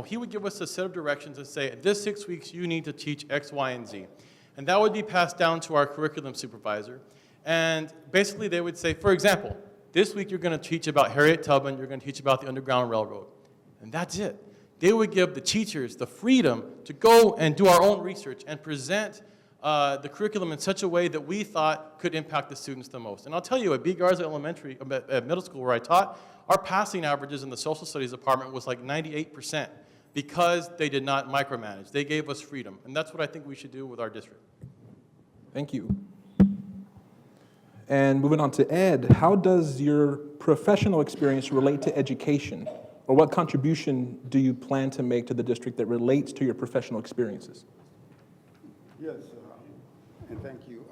S9: he would give us a set of directions and say, this 6 weeks you need to teach X, Y, and Z. And that would be passed down to our curriculum supervisor. And basically they would say, for example, this week you're going to teach about Harriet Tubman, you're going to teach about the Underground Railroad. And that's it. They would give the teachers the freedom to go and do our own research and present the curriculum in such a way that we thought could impact the students the most. And I'll tell you, at B. Garza Elementary, at middle school where I taught, our passing averages in the social studies department was like 98% because they did not micromanage. They gave us freedom. And that's what I think we should do with our district.
S1: Thank you. And moving on to Ed, how does your professional experience relate to education? Or what contribution do you plan to make to the district that relates to your professional experiences?
S8: Yes, and thank you.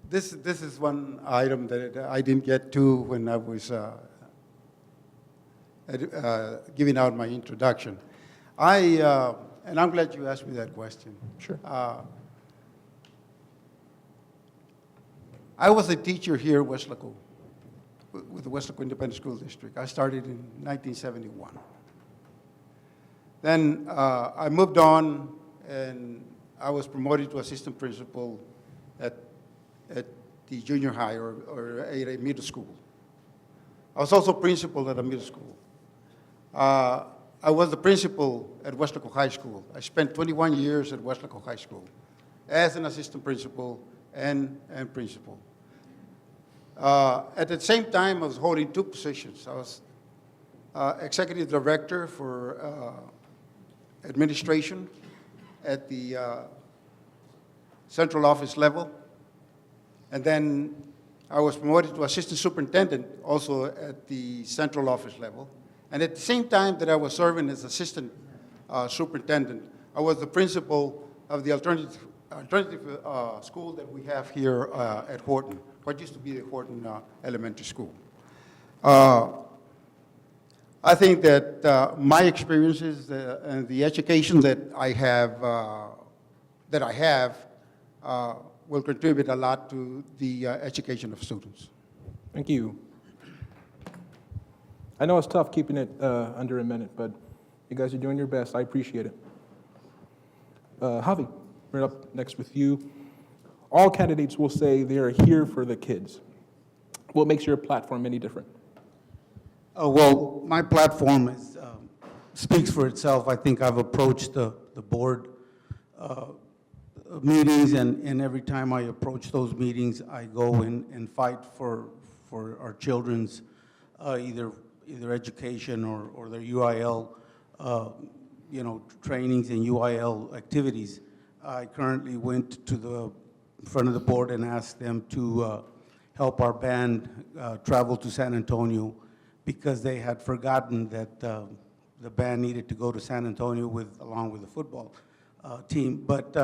S8: This is one item that I didn't get to when I was giving out my introduction. And I'm glad you asked me that question.
S1: Sure.
S8: I was a teacher here at Weslaco, with the Weslaco Independent School District. I started in 1971. Then I moved on, and I was promoted to assistant principal at the junior high or at a middle school. I was also principal at a middle school. I was the principal at Weslaco High School. I spent 21 years at Weslaco High School as an assistant principal and principal. At the same time, I was holding two positions. I was executive director for administration at the central office level. And then I was promoted to assistant superintendent also at the central office level. And at the same time that I was serving as assistant superintendent, I was the principal of the alternative school that we have here at Horton, what used to be the Horton Elementary School. I think that my experiences and the education that I have will contribute a lot to the education of students.
S1: Thank you. I know it's tough keeping it under a minute, but You guys are doing your best. I appreciate it. Javi, we're up next with you. All candidates will say they are here for the kids. What makes your platform any different?
S6: Well, my platform speaks for itself. I think I've approached the board meetings, and every time I approach those meetings, I go and fight for our children's either education or their UIL, trainings and UIL activities. I currently went to the front of the board and asked them to help our band travel to San Antonio because they had forgotten that the band needed to go to San Antonio along with the football team. But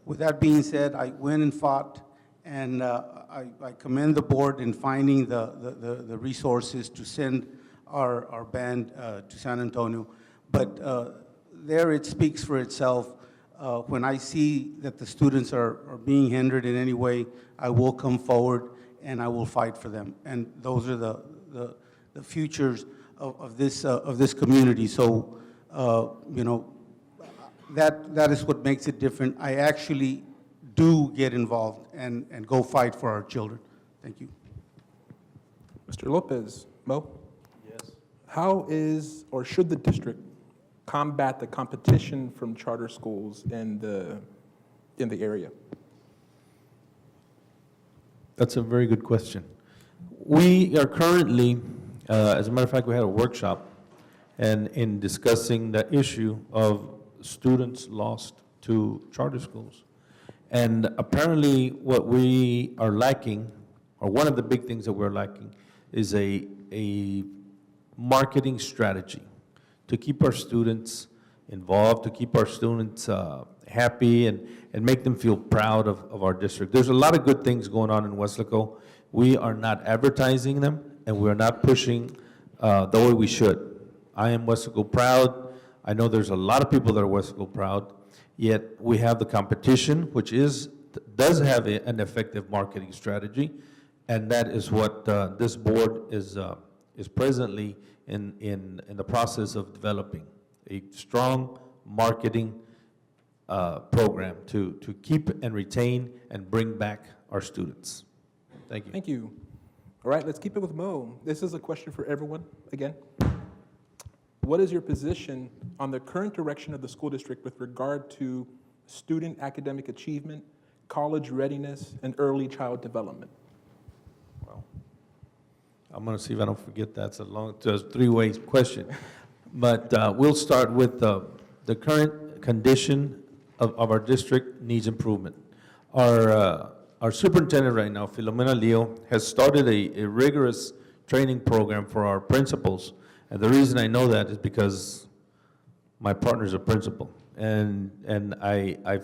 S6: with that being said, I went and fought, and I commend the board in finding the resources to send our band to San Antonio. But there it speaks for itself. When I see that the students are being hindered in any way, I will come forward and I will fight for them. And those are the futures of this community. So, that is what makes it different. I actually do get involved and go fight for our children. Thank you.
S1: Mr. Lopez, Mo? Yes. How is or should the district combat the competition from charter schools in the area?
S5: That's a very good question. We are currently, as a matter of fact, we had a workshop and in discussing the issue of students lost to charter schools. And apparently what we are lacking, or one of the big things that we're lacking, is a marketing strategy to keep our students involved, to keep our students happy and make them feel proud of our district. There's a lot of good things going on in Weslaco. We are not advertising them, and we're not pushing the way we should. I am Weslaco proud. I know there's a lot of people that are Weslaco proud, yet we have the competition, which does have an effective marketing strategy, and that is what this board is presently in the process of developing, a strong marketing program to keep and retain and bring back our students. Thank you.
S1: Thank you. All right, let's keep it with Mo. This is a question for everyone, again. What is your position on the current direction of the school district with regard to student academic achievement, college readiness, and early child development?
S5: Well, I'm going to see if I don't forget that. It's a three-way question. But we'll start with the current condition of our district needs improvement. Our superintendent right now, Filomena Leo, has started a rigorous training program for our principals. And the reason I know that is because my partner's a principal, and I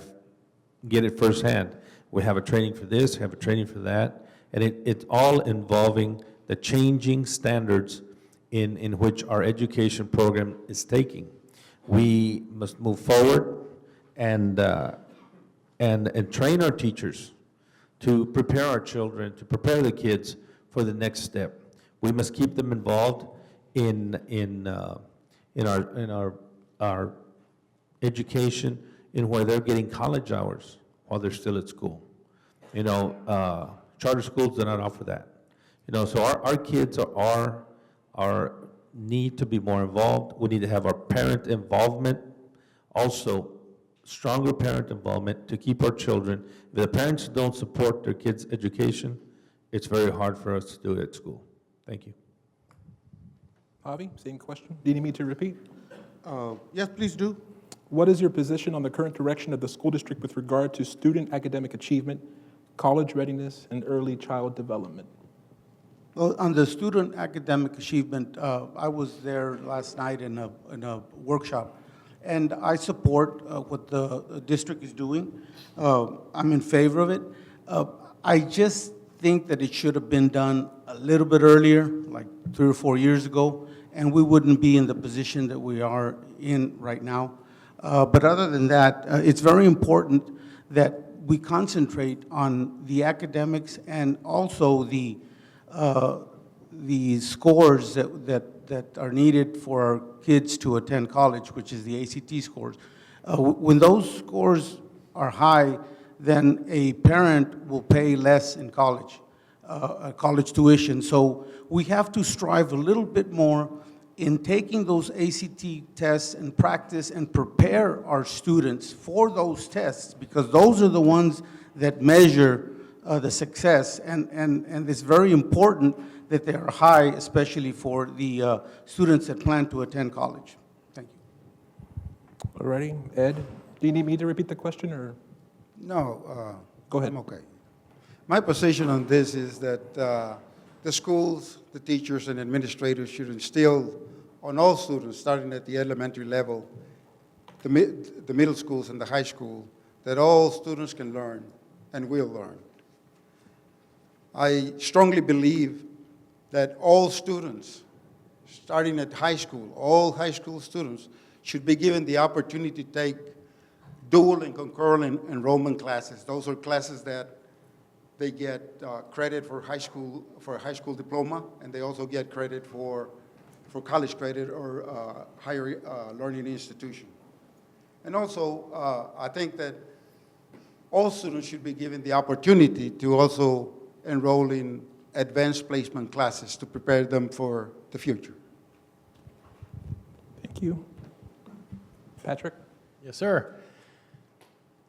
S5: get it firsthand. We have a training for this, we have a training for that, and it's all involving the changing standards in which our education program is taking. We must move forward and train our teachers to prepare our children, to prepare the kids for the next step. We must keep them involved in our education, in where they're getting college hours while they're still at school. Charter schools do not offer that. So our kids are need to be more involved. We need to have our parent involvement, also stronger parent involvement to keep our children. If the parents don't support their kids' education, it's very hard for us to do it at school. Thank you.
S1: Javi, same question. Do you need me to repeat?
S6: Yes, please do.
S1: What is your position on the current direction of the school district with regard to student academic achievement, college readiness, and early child development?
S6: Well, on the student academic achievement, I was there last night in a workshop, and I support what the district is doing. I'm in favor of it. I just think that it should have been done a little bit earlier, like 3 or 4 years ago, and we wouldn't be in the position that we are in right now. But other than that, it's very important that we concentrate on the academics and also the the scores that are needed for our kids to attend college, which is the ACT scores. When those scores are high, then a parent will pay less in college, college tuition. So we have to strive a little bit more in taking those ACT tests and practice and prepare our students for those tests, because those are the ones that measure the success, and it's very important that they are high, especially for the students that plan to attend college. Thank you.
S1: All righty. Ed, do you need me to repeat the question, or?
S8: No.
S1: Go ahead.
S8: I'm okay. My position on this is that the schools, the teachers, and administrators should instill on all students, starting at the elementary level, the middle schools and the high school, that all students can learn and will learn. I strongly believe that all students, starting at high school, all high school students should be given the opportunity to take dual and concurrent enrollment classes. Those are classes that they get credit for a high school diploma, and they also get credit for college credit or higher learning institution. And also, I think that all students should be given the opportunity to also enroll in advanced placement classes to prepare them for the future.
S1: Thank you. Patrick?
S9: Yes, sir.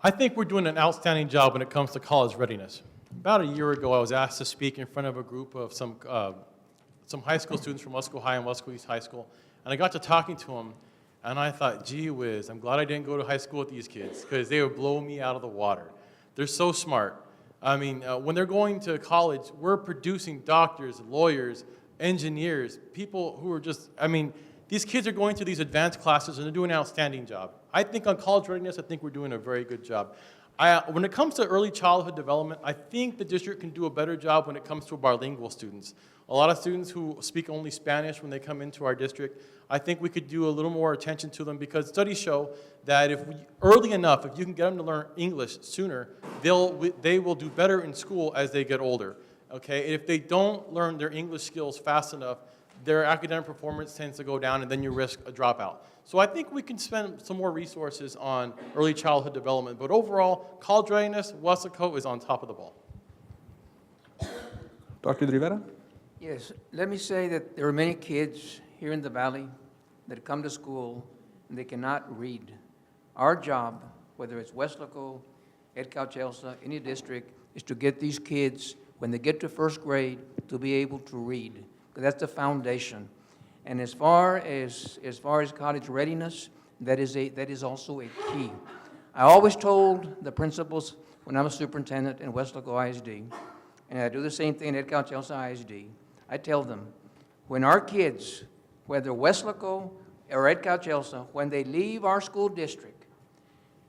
S9: I think we're doing an outstanding job when it comes to college readiness. About a year ago, I was asked to speak in front of a group of some high school students from Wesco High and Wesco East High School, and I got to talking to them, and I thought, gee whiz, I'm glad I didn't go to high school with these kids, because they would blow me out of the water. They're so smart. I mean, when they're going to college, we're producing doctors, lawyers, engineers, people who are just, I mean, these kids are going to these advanced classes and they're doing an outstanding job. I think on college readiness, I think we're doing a very good job. When it comes to early childhood development, I think the district can do a better job when it comes to bilingual students. A lot of students who speak only Spanish when they come into our district, I think we could do a little more attention to them, because studies show that if early enough, if you can get them to learn English sooner, they will do better in school as they get older. Okay? If they don't learn their English skills fast enough, their academic performance tends to go down, and then you risk a dropout. So I think we can spend some more resources on early childhood development. But overall, college readiness, Wesco is on top of the ball.
S1: Dr. Rivera?
S10: Yes, let me say that there are many kids here in the valley that come to school and they cannot read. Our job, whether it's Wesco, Edcouch-Elsa, any district, is to get these kids, when they get to first grade, to be able to read, because that's the foundation. And as far as college readiness, that is also a key. I always told the principals when I was superintendent in Wesco ISD, and I do the same thing at Edcouch-Elsa ISD, I tell them, when our kids, whether Wesco or Edcouch-Elsa, when they leave our school district,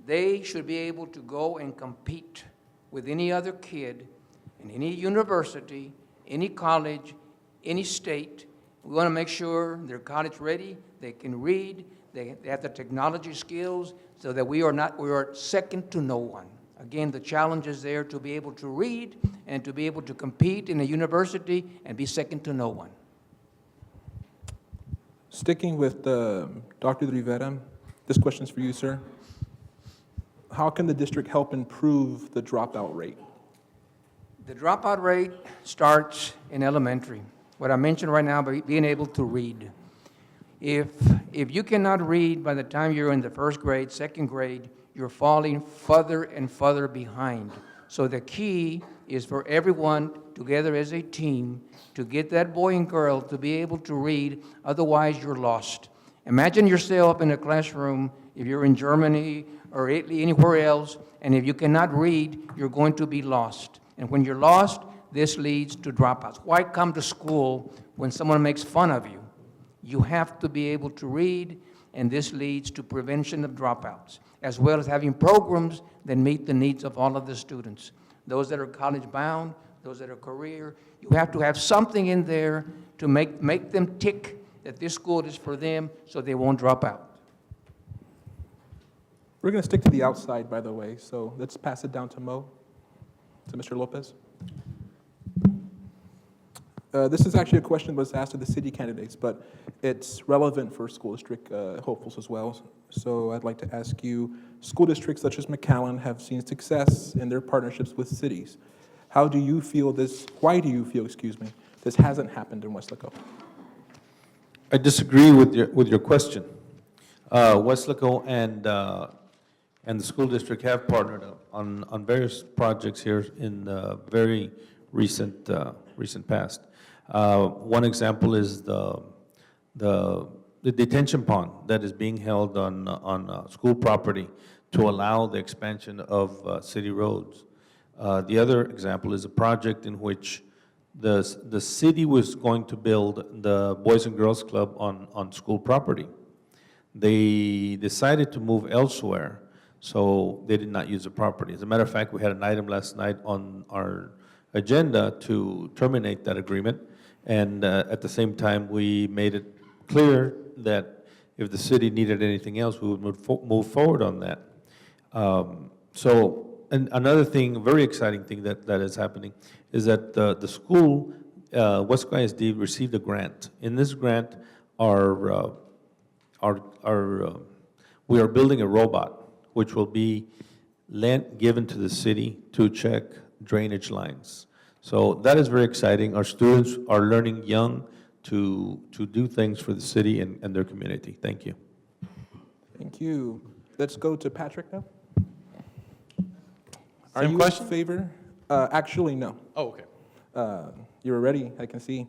S10: they should be able to go and compete with any other kid in any university, any college, any state. We want to make sure they're college ready, they can read, they have the technology skills, so that we are second to no one. Again, the challenge is there to be able to read and to be able to compete in a university and be second to no one.
S1: Sticking with Dr. Rivera, this question's for you, sir. How can the district help improve the dropout rate?
S10: The dropout rate starts in elementary. What I mentioned right now, being able to read. If you cannot read by the time you're in the first grade, second grade, you're falling further and further behind. So the key is for everyone together as a team to get that boy and girl to be able to read, otherwise you're lost. Imagine yourself in a classroom, if you're in Germany or Italy, anywhere else, and if you cannot read, you're going to be lost. And when you're lost, this leads to dropouts. Why come to school when someone makes fun of you? You have to be able to read, and this leads to prevention of dropouts, as well as having programs that meet the needs of all of the students. Those that are college-bound, those that are career, you have to have something in there to make them tick that this school is for them so they won't drop out.
S1: We're going to stick to the outside, by the way, so let's pass it down to Mo, to Mr. Lopez. This is actually a question that was asked of the city candidates, but it's relevant for school district hopefuls as well. So I'd like to ask you, school districts such as McAllen have seen success in their partnerships with cities. How do you feel this, why do you feel, excuse me, this hasn't happened in Weslaco?
S5: I disagree with your question. Weslaco and the school district have partnered up on various projects here in the very recent past. One example is the detention pond that is being held on school property to allow the expansion of city roads. The other example is a project in which the city was going to build the Boys and Girls Club on school property. They decided to move elsewhere, so they did not use the property. As a matter of fact, we had an item last night on our agenda to terminate that agreement, and at the same time, we made it clear that if the city needed anything else, we would move forward on that. And another thing, a very exciting thing that is happening, is that the school, West WISD, received a grant. In this grant, we are building a robot, which will be given to the city to check drainage lines. So that is very exciting. Our students are learning young to do things for the city and their community. Thank you.
S1: Thank you. Let's go to Patrick now. Are
S9: Same
S1: you
S9: question?
S1: in favor? Actually, no.
S9: Oh, okay.
S1: You were ready, I can see.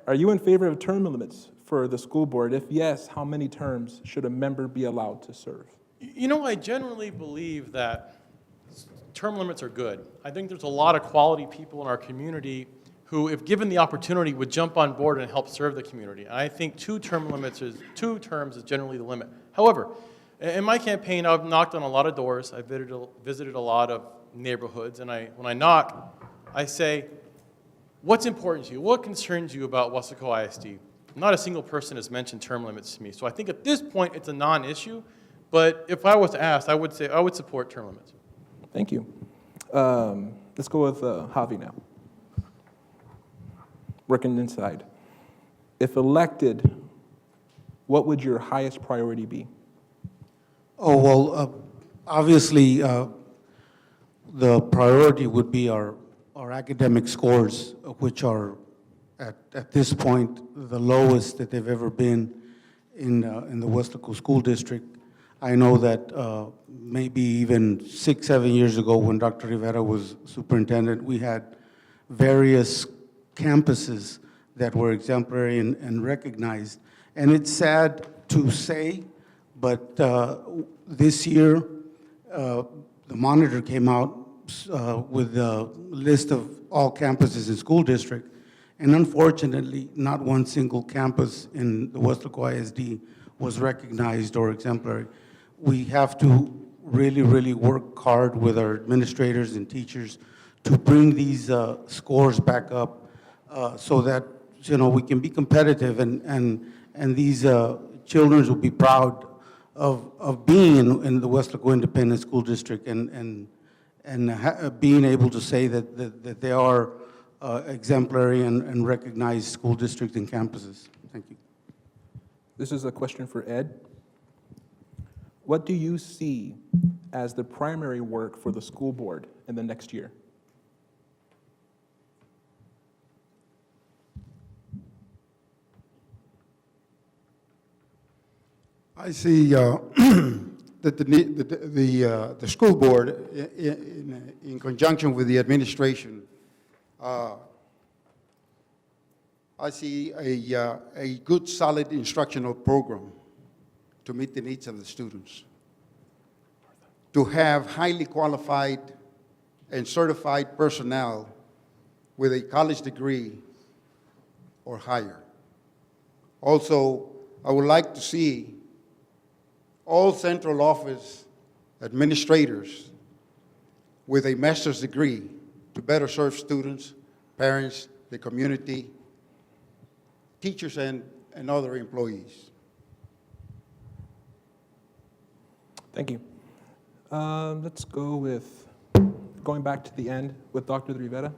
S1: Are you in favor of term limits for the school board? If yes, how many terms should a member be allowed to serve?
S9: You know, I generally believe that term limits are good. I think there's a lot of quality people in our community who, if given the opportunity, would jump on board and help serve the community. And I think two terms is generally the limit. However, in my campaign, I've knocked on a lot of doors. I've visited a lot of neighborhoods, and when I knock, I say, what's important to you? What concerns you about Weslaco ISD? Not a single person has mentioned term limits to me. So I think at this point, it's a non-issue. But if I was to ask, I would say I would support term limits.
S1: Thank you. Let's go with Javi now. Working inside. If elected, what would your highest priority be?
S6: Oh, well, obviously, the priority would be our academic scores, which are at this point the lowest that they've ever been in the Weslaco School District. I know that maybe even 6, 7 years ago when Dr. Rivera was superintendent, we had various campuses that were exemplary and recognized. And it's sad to say, but this year, the monitor came out with a list of all campuses in school district, and unfortunately, not one single campus in the Weslaco ISD was recognized or exemplary. We have to really, really work hard with our administrators and teachers to bring these scores back up so that we can be competitive and these children will be proud of being in the Weslaco Independent School District and being able to say that they are exemplary and recognized school districts and campuses. Thank you.
S1: This is a question for Ed. What do you see as the primary work for the school board in the next year?
S8: I see that the school board, in conjunction with the administration, I see a good, solid instructional program to meet the needs of the students. To have highly qualified and certified personnel with a college degree or higher. Also, I would like to see all central office administrators with a master's degree to better serve students, parents, the community, teachers, and other employees.
S1: Thank you. Let's go with, going back to the end with Dr. Rivera.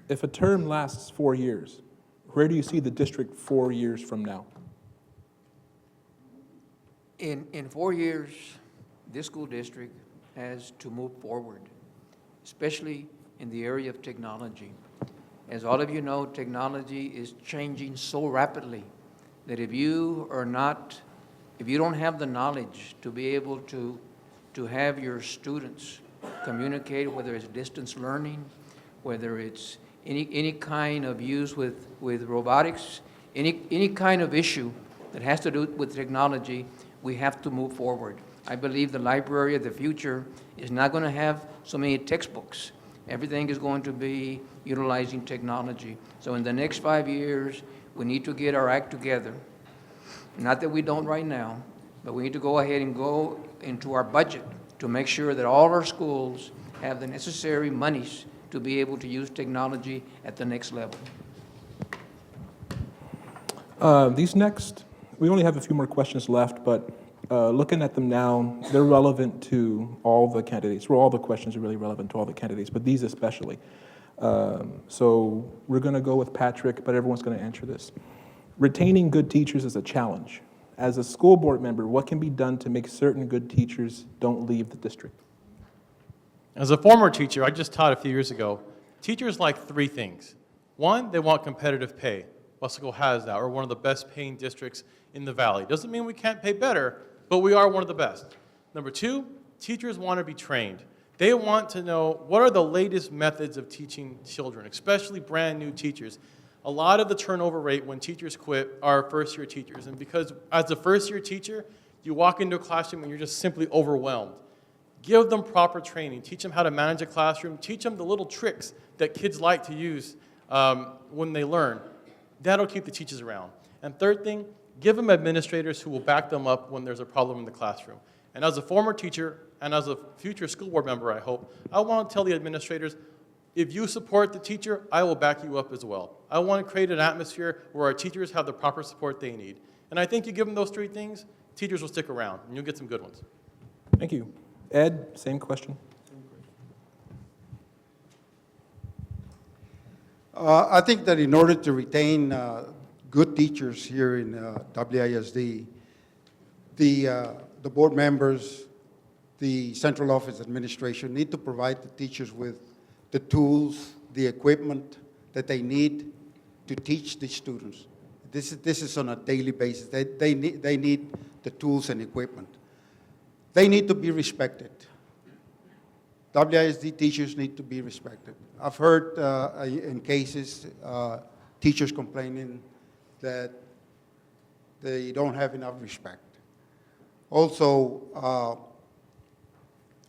S1: If a term lasts 4 years, where do you see the district 4 years from now?
S10: In 4 years, this school district has to move forward, especially in the area of technology. As all of you know, technology is changing so rapidly that if you don't have the knowledge to be able to have your students communicate, whether it's distance learning, whether it's any kind of use with robotics, any kind of issue that has to do with technology, we have to move forward. I believe the library of the future is not going to have so many textbooks. Everything is going to be utilizing technology. So in the next 5 years, we need to get our act together. Not that we don't right now, but we need to go ahead and go into our budget to make sure that all our schools have the necessary monies to be able to use technology at the next level.
S1: We only have a few more questions left, but looking at them now, they're relevant to all the candidates. Well, all the questions are really relevant to all the candidates, but these especially. So we're going to go with Patrick, but everyone's going to answer this. Retaining good teachers is a challenge. As a school board member, what can be done to make certain good teachers don't leave the district?
S9: As a former teacher, I just taught a few years ago, teachers like 3 things. 1, they want competitive pay. Wesco has that. We're one of the best paying districts in the valley. Doesn't mean we can't pay better, but we are one of the best. Number 2, teachers want to be trained. They want to know what are the latest methods of teaching children, especially brand new teachers. A lot of the turnover rate when teachers quit are first-year teachers, and because as a first-year teacher, you walk into a classroom and you're just simply overwhelmed. Give them proper training. Teach them how to manage a classroom. Teach them the little tricks that kids like to use when they learn. That'll keep the teachers around. And third thing, give them administrators who will back them up when there's a problem in the classroom. And as a former teacher and as a future school board member, I hope, I want to tell the administrators, if you support the teacher, I will back you up as well. I want to create an atmosphere where our teachers have the proper support they need. And I think you give them those 3 things, teachers will stick around, and you'll get some good ones.
S1: Thank you. Ed, same question.
S8: I think that in order to retain good teachers here in WISD, the board members, the central office administration need to provide the teachers with the tools, the equipment that they need to teach the students. This is on a daily basis. They need the tools and equipment. They need to be respected. WISD teachers need to be respected. I've heard in cases teachers complaining that they don't have enough respect. Also,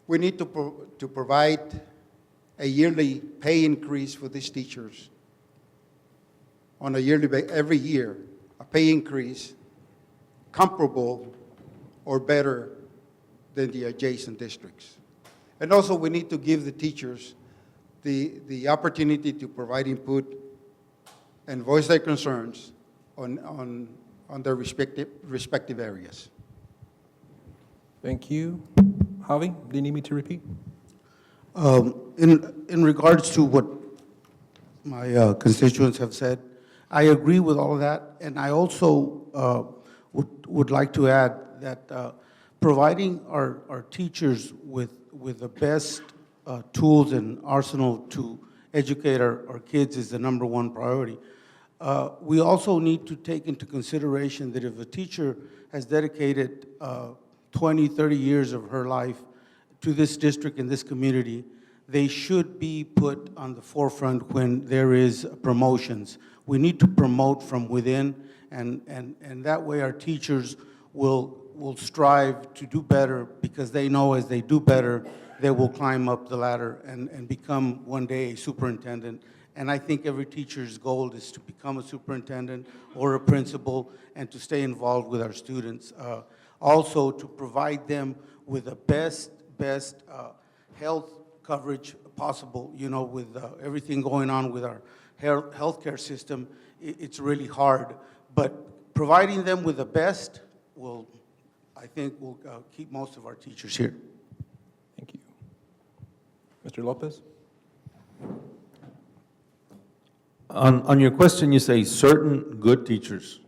S8: we need to provide a yearly pay increase for these teachers on a yearly basis, every year, a pay increase comparable or better than the adjacent districts. And also, we need to give the teachers the opportunity to provide input and voice their concerns on their respective areas.
S1: Thank you. Javi, do you need me to repeat?
S6: In regards to what my constituents have said, I agree with all of that, and I also would like to add that providing our teachers with the best tools and arsenal to educate our kids is the #1 priority. We also need to take into consideration that if a teacher has dedicated 20, 30 years of her life to this district and this community, they should be put on the forefront when there is promotions. We need to promote from within, and that way our teachers will strive to do better, because they know as they do better, they will climb up the ladder and become one day a superintendent. And I think every teacher's goal is to become a superintendent or a principal and to stay involved with our students. Also, to provide them with the best health coverage possible. You know, with everything going on with our healthcare system, it's really hard. But providing them with the best I think will keep most of our teachers here.
S1: Thank you. Mr. Lopez?
S5: On your question, you say certain good teachers.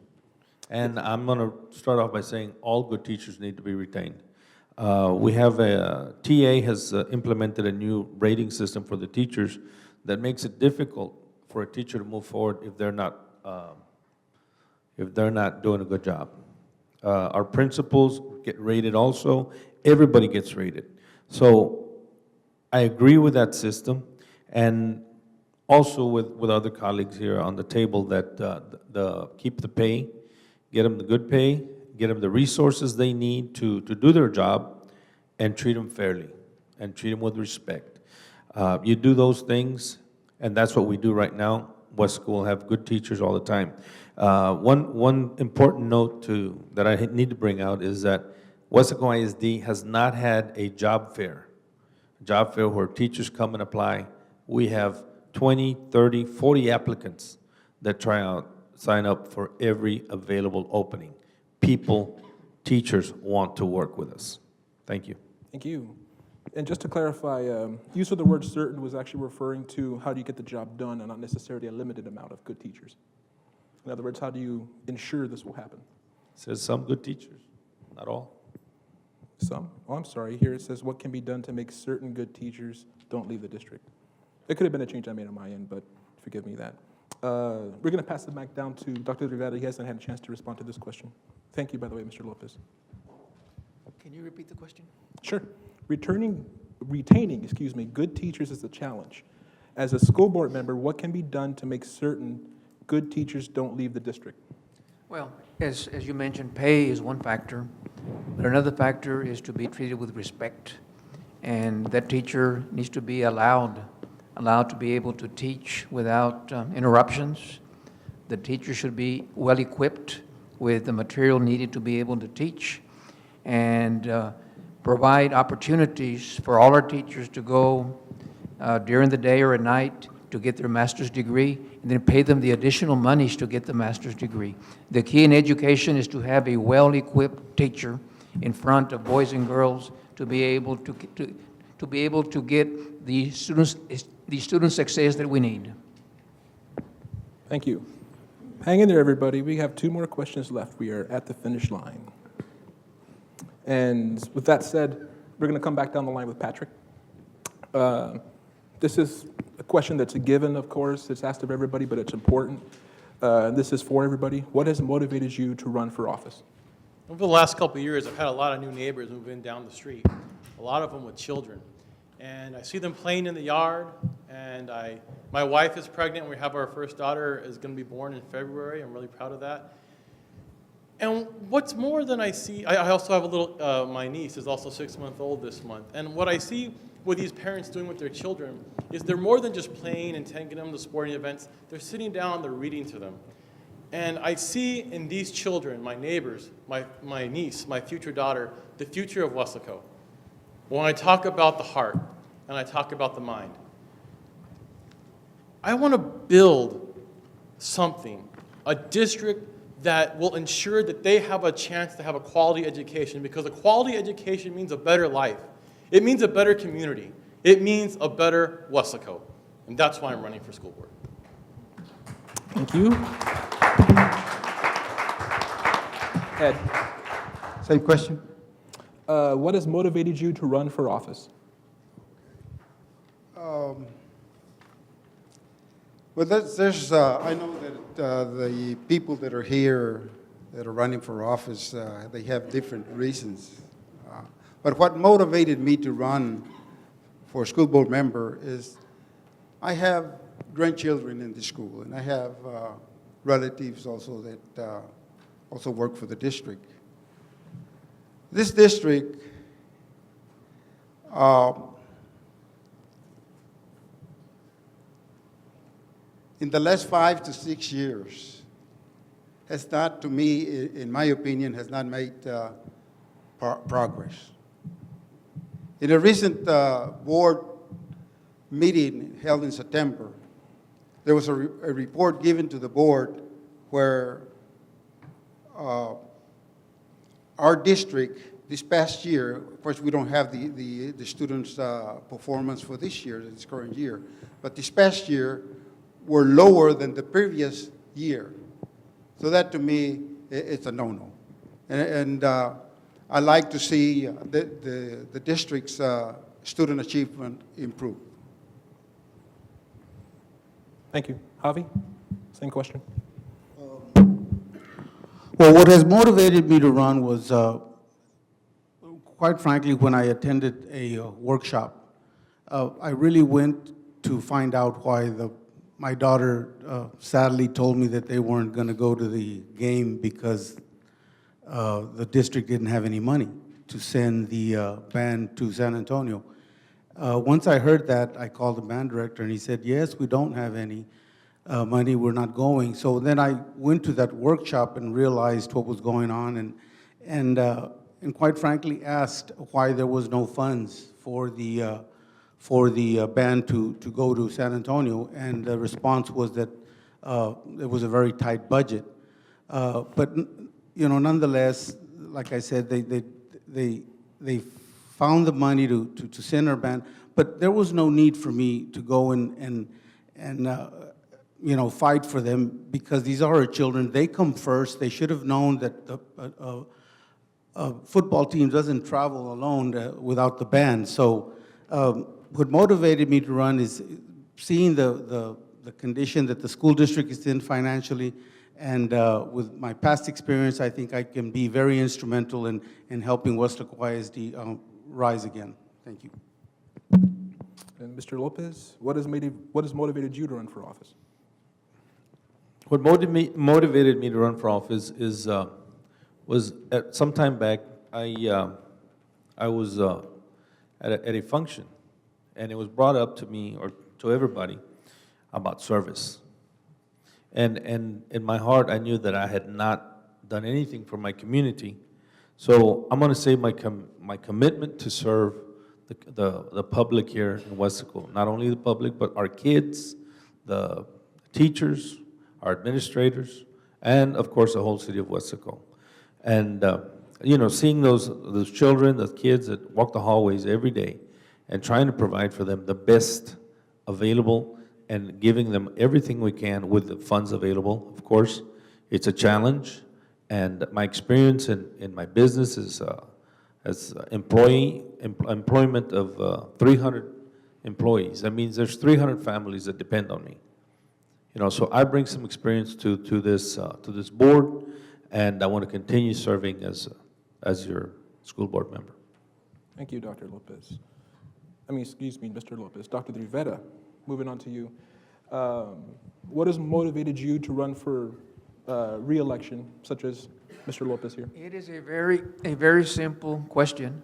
S5: And I'm going to start off by saying all good teachers need to be retained. We have TA has implemented a new rating system for the teachers that makes it difficult for a teacher to move forward if they're not doing a good job. Our principals get rated also. Everybody gets rated. So I agree with that system, and also with other colleagues here on the table that keep the pay, get them the good pay, get them the resources they need to do their job, and treat them fairly, and treat them with respect. You do those things, and that's what we do right now. West School have good teachers all the time. One important note that I need to bring out is that Wesco ISD has not had a job fair where teachers come and apply. We have 20, 30, 40 applicants that sign up for every available opening. Teachers want to work with us. Thank you.
S1: Thank you. And just to clarify, use of the word certain was actually referring to how do you get the job done and not necessarily a limited amount of good teachers. In other words, how do you ensure this will happen?
S5: It says some good teachers, not all.
S1: Some? Oh, I'm sorry. Here it says what can be done to make certain good teachers don't leave the district. It could have been a change I made on my end, but forgive me that. We're going to pass the mic down to Dr. Rivera. He hasn't had a chance to respond to this question. Thank you, by the way, Mr. Lopez.
S10: Can you repeat the question?
S1: Sure. Retaining, good teachers is a challenge. As a school board member, what can be done to make certain good teachers don't leave the district?
S10: Well, as you mentioned, pay is one factor, but another factor is to be treated with respect. And that teacher needs to be allowed to be able to teach without interruptions. The teacher should be well-equipped with the material needed to be able to teach, and provide opportunities for all our teachers to go during the day or at night to get their master's degree, and then pay them the additional monies to get the master's degree. The key in education is to have a well-equipped teacher in front of boys and girls to be able to get the student success that we need.
S1: Thank you. Hang in there, everybody. We have 2 more questions left. We are at the finish line. And with that said, we're going to come back down the line with Patrick. This is a question that's a given, of course. It's asked of everybody, but it's important. This is for everybody. What has motivated you to run for office?
S9: Over the last couple of years, I've had a lot of new neighbors move in down the street, a lot of them with children. And I see them playing in the yard, and my wife is pregnant. We have our first daughter is going to be born in February. I'm really proud of that. And what's more than I see, I also have a little, my niece is also 6 months old this month. And what I see what these parents doing with their children is they're more than just playing and taking them to sporting events. They're sitting down, they're reading to them. And I see in these children, my neighbors, my niece, my future daughter, the future of Weslaco. When I talk about the heart and I talk about the mind, I want to build something, a district that will ensure that they have a chance to have a quality education, because a quality education means a better life. It means a better community. It means a better Weslaco. And that's why I'm running for school board.
S1: Thank you. Ed,
S8: Same question?
S1: what has motivated you to run for office?
S8: Well, I know that the people that are here that are running for office, they have different reasons. But what motivated me to run for school board member is I have grandchildren in the school, and I have relatives also that also work for the district. This district in the last 5 to 6 years has not, to me, in my opinion, has not made progress. In a recent board meeting held in September, there was a report given to the board where our district this past year, of course we don't have the students' performance for this year, this current year, but this past year, were lower than the previous year. So that, to me, it's a no-no. And I like to see the district's student achievement improve.
S1: Thank you. Javi, same question.
S6: Well, what has motivated me to run was, quite frankly, when I attended a workshop. I really went to find out why my daughter sadly told me that they weren't going to go to the game because the district didn't have any money to send the band to San Antonio. Once I heard that, I called the band director, and he said, yes, we don't have any money, we're not going. So then I went to that workshop and realized what was going on, and quite frankly asked why there was no funds for the band to go to San Antonio, and the response was that it was a very tight budget. But nonetheless, like I said, they found the money to send our band, but there was no need for me to go and fight for them, because these are our children. They come first. They should have known that the football team doesn't travel alone without the band. So what motivated me to run is seeing the condition that the school district is in financially, and with my past experience, I think I can be very instrumental in helping Westlake WISD rise again. Thank you.
S1: And Mr. Lopez, what has motivated you to run for office?
S5: What motivated me to run for office was at some time back, I was at a function, and it was brought up to me, or to everybody, about service. And in my heart, I knew that I had not done anything for my community. So I'm going to say my commitment to serve the public here in Wesco, not only the public, but our kids, the teachers, our administrators, and of course the whole city of Wesco. And seeing those children, those kids that walk the hallways every day, and trying to provide for them the best available, and giving them everything we can with the funds available. Of course, it's a challenge, and my experience in my business is as employment of 300 employees. That means there's 300 families that depend on me. So I bring some experience to this board, and I want to continue serving as your school board member.
S1: Thank you, Dr. Lopez. Excuse me, Mr. Lopez. Dr. Rivera, moving on to you. What has motivated you to run for re-election, such as Mr. Lopez here?
S10: It is a very simple question,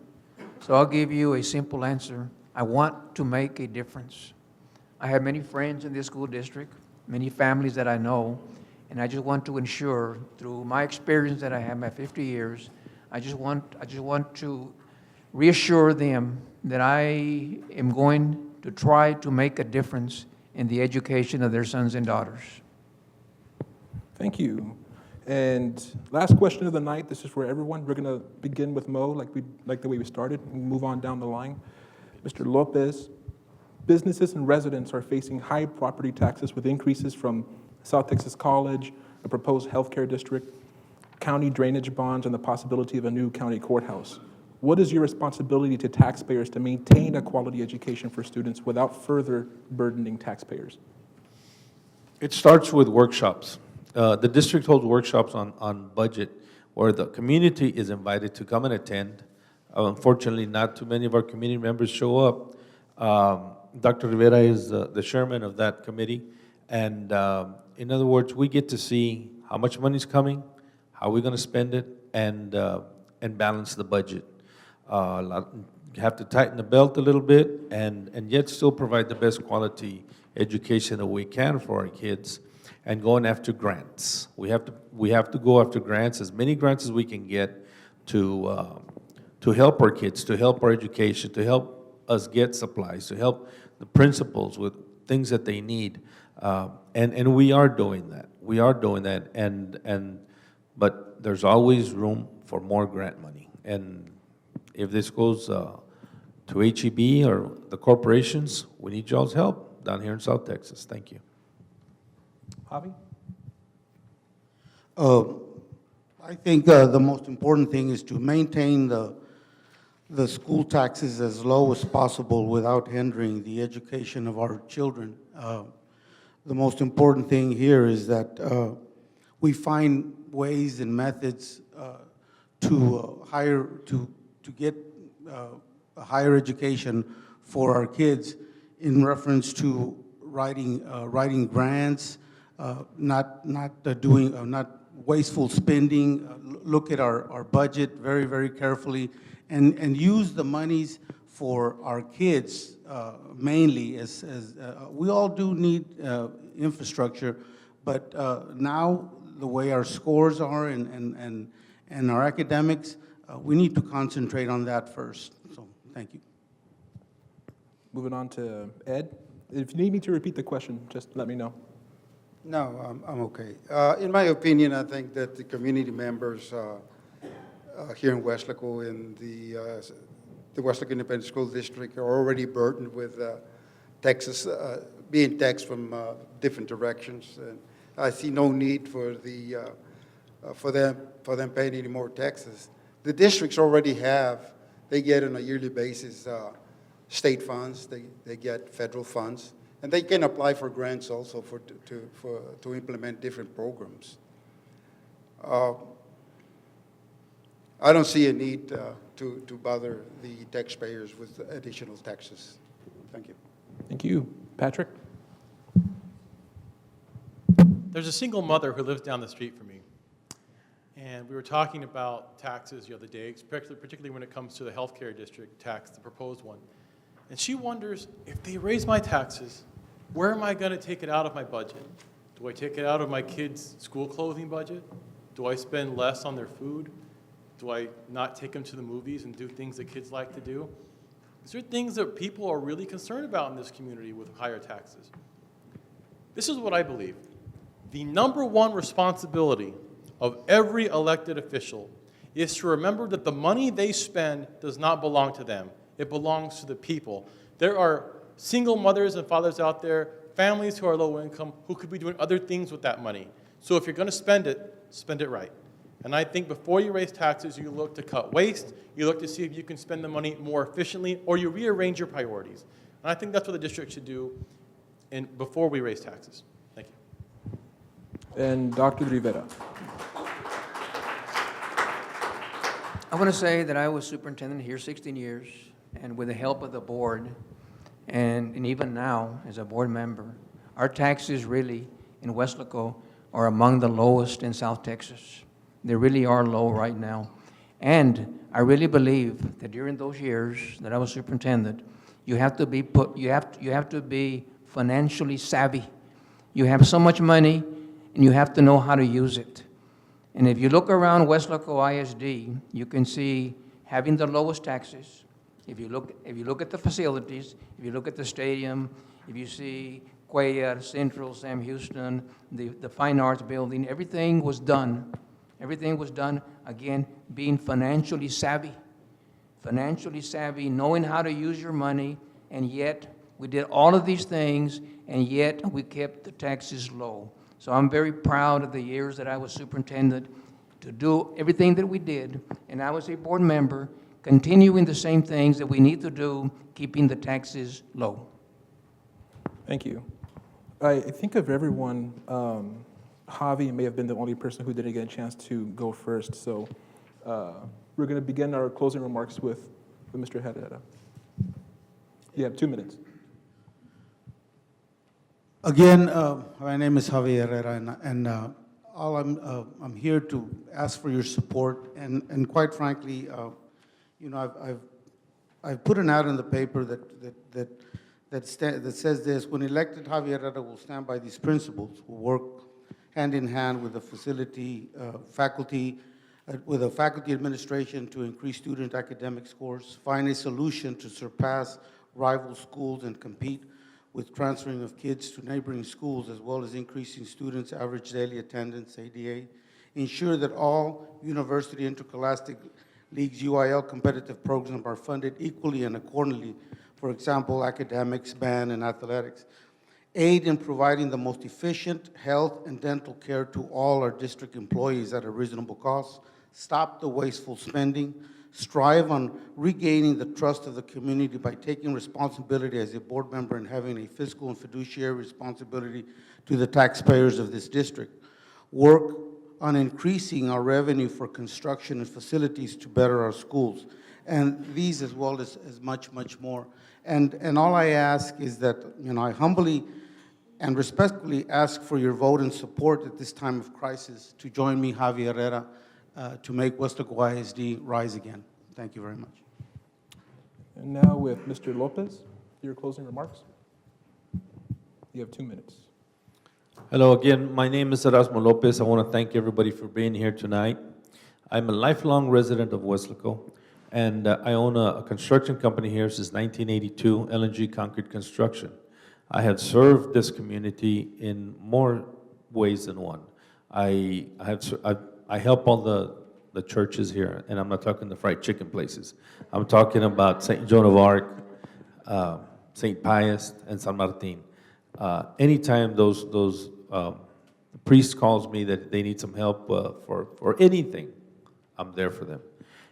S10: so I'll give you a simple answer. I want to make a difference. I have many friends in this school district, many families that I know, and I just want to ensure, through my experience that I have, my 50 years, I just want to reassure them that I am going to try to make a difference in the education of their sons and daughters.
S1: Thank you. And last question of the night. This is for everyone. We're going to begin with Mo, like the way we started, and move on down the line. Mr. Lopez, businesses and residents are facing high property taxes with increases from South Texas College, a proposed healthcare district, county drainage bonds, and the possibility of a new county courthouse. What is your responsibility to taxpayers to maintain a quality education for students without further burdening taxpayers?
S5: It starts with workshops. The district holds workshops on budget, where the community is invited to come and attend. Unfortunately, not too many of our community members show up. Dr. Rivera is the chairman of that committee, and in other words, we get to see how much money is coming, how we're going to spend it, and balance the budget. Have to tighten the belt a little bit, and yet still provide the best quality education that we can for our kids, and going after grants. We have to go after grants, as many grants as we can get, to help our kids, to help our education, to help us get supplies, to help the principals with things that they need, and we are doing that. We are doing that, but there's always room for more grant money. And if this goes to HEB or the corporations, we need y'all's help down here in South Texas. Thank you.
S1: Javi?
S6: I think the most important thing is to maintain the school taxes as low as possible without hindering the education of our children. The most important thing here is that we find ways and methods to get a higher education for our kids in reference to writing grants, not wasteful spending, look at our budget very, very carefully, and use the monies for our kids mainly. As we all do need infrastructure, but now the way our scores are and our academics, we need to concentrate on that first. So, thank you.
S1: Moving on to Ed. If you need me to repeat the question, just let me know.
S8: No, I'm okay. In my opinion, I think that the community members here in Weslaco and the Weslaco Independent School District are already burdened with taxes, being taxed from different directions. And I see no need for them paying any more taxes. The districts already they get on a yearly basis state funds, they get federal funds, and they can apply for grants also to implement different programs. I don't see a need to bother the taxpayers with additional taxes. Thank you.
S1: Thank you. Patrick?
S9: There's a single mother who lives down the street from me. And we were talking about taxes the other day, particularly when it comes to the healthcare district tax, the proposed one. And she wonders, if they raise my taxes, where am I going to take it out of my budget? Do I take it out of my kids' school clothing budget? Do I spend less on their food? Do I not take them to the movies and do things that kids like to do? These are things that people are really concerned about in this community with higher taxes. This is what I believe. The number one responsibility of every elected official is to remember that the money they spend does not belong to them. It belongs to the people. There are single mothers and fathers out there, families who are low income, who could be doing other things with that money. So if you're going to spend it right. And I think before you raise taxes, you look to cut waste, you look to see if you can spend the money more efficiently, or you rearrange your priorities. And I think that's what the district should do before we raise taxes. Thank you.
S1: And Dr. Rivera?
S10: I want to say that I was superintendent here 16 years, and with the help of the board, and even now as a board member, our taxes really in Weslaco are among the lowest in South Texas. They really are low right now. And I really believe that during those years that I was superintendent, you have to be financially savvy. You have so much money, and you have to know how to use it. And if you look around Weslaco ISD, you can see having the lowest taxes. If you look at the facilities, if you look at the stadium, if you see KWES, Central, Sam Houston, the Fine Arts Building, everything was done. Everything was done, again, being financially savvy. Financially savvy, knowing how to use your money, and yet we did all of these things, and yet we kept the taxes low. So I'm very proud of the years that I was superintendent to do everything that we did, and I was a board member, continuing the same things that we need to do, keeping the taxes low.
S1: Thank you. I think of everyone, Javi may have been the only person who didn't get a chance to go first, so we're going to begin our closing remarks with Mr. Herrera. You have 2 minutes.
S6: Again, my name is Javi Herrera, and I'm here to ask for your support. And quite frankly, you know, I've put an ad in the paper that says this: when elected, Javi Herrera will stand by these principles, will work hand in hand with the faculty administration to increase student academic scores, find a solution to surpass rival schools and compete with transferring of kids to neighboring schools, as well as increasing students' average daily attendance, ADA, ensure that all university interscholastic leagues UIL competitive programs are funded equally and accordingly, for example, academics, band, and athletics, aid in providing the most efficient health and dental care to all our district employees at a reasonable cost, stop the wasteful spending, strive on regaining the trust of the community by taking responsibility as a board member and having a fiscal and fiduciary responsibility to the taxpayers of this district, work on increasing our revenue for construction and facilities to better our schools, and these as well as much, much more. And all I ask is that, I humbly and respectfully ask for your vote and support at this time of crisis to join me, Javier Herrera, to make Weslaco WISD rise again. Thank you very much.
S1: And now with Mr. Lopez, your closing remarks. You have 2 minutes.
S5: Hello again, my name is Erasmo Lopez. I want to thank everybody for being here tonight. I'm a lifelong resident of Weslaco, and I own a construction company here since 1982, LNG Concrete Construction. I have served this community in more ways than one. I help all the churches here, and I'm not talking the fried chicken places. I'm talking about St. Joan of Arc, St. Pius, and San Martin. Anytime those priest calls me that they need some help for anything, I'm there for them.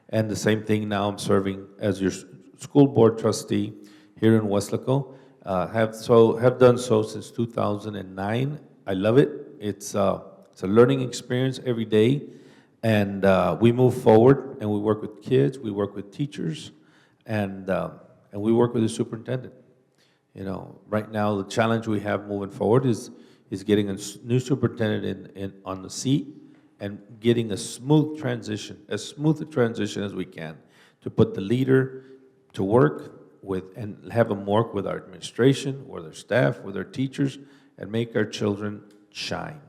S5: And the same thing now, I'm serving as your school board trustee here in Weslaco. Have done so since 2009. I love it. It's a learning experience every day, and we move forward and we work with kids, we work with teachers, and we work with the superintendent. Right now the challenge we have moving forward is getting a new superintendent on the seat and getting a smooth transition, as smooth a transition as we can, to put the leader to work with and have them work with our administration, with our staff, with our teachers, and make our children shine.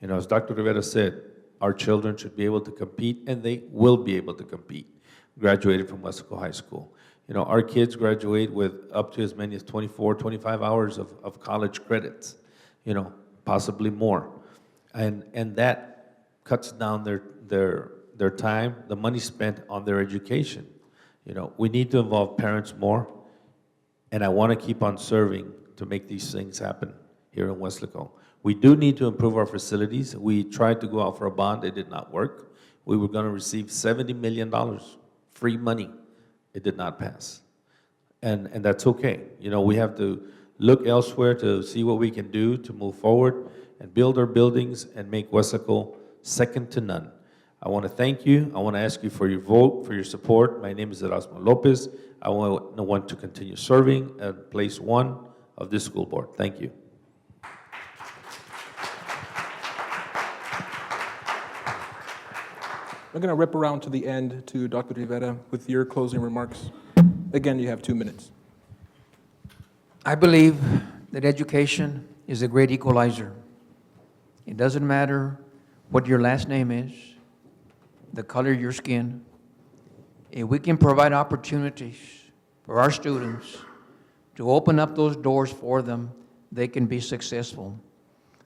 S5: As Dr. Rivera said, our children should be able to compete, and they will be able to compete, graduated from Weslaco High School. Our kids graduate with up to as many as 24, 25 hours of college credits, possibly more. And that cuts down their time, the money spent on their education. We need to involve parents more, and I want to keep on serving to make these things happen here in Weslaco. We do need to improve our facilities. We tried to go out for a bond. It did not work. We were going to receive $70 million, free money. It did not pass. And that's okay. We have to look elsewhere to see what we can do to move forward and build our buildings and make Weslaco second to none. I want to thank you. I want to ask you for your vote, for your support. My name is Erasmo Lopez. I want to continue serving at place 1 of this school board. Thank you.
S1: We're going to rip around to the end to Dr. Rivera with your closing remarks. Again, you have 2 minutes.
S10: I believe that education is a great equalizer. It doesn't matter what your last name is, the color of your skin. If we can provide opportunities for our students to open up those doors for them, they can be successful.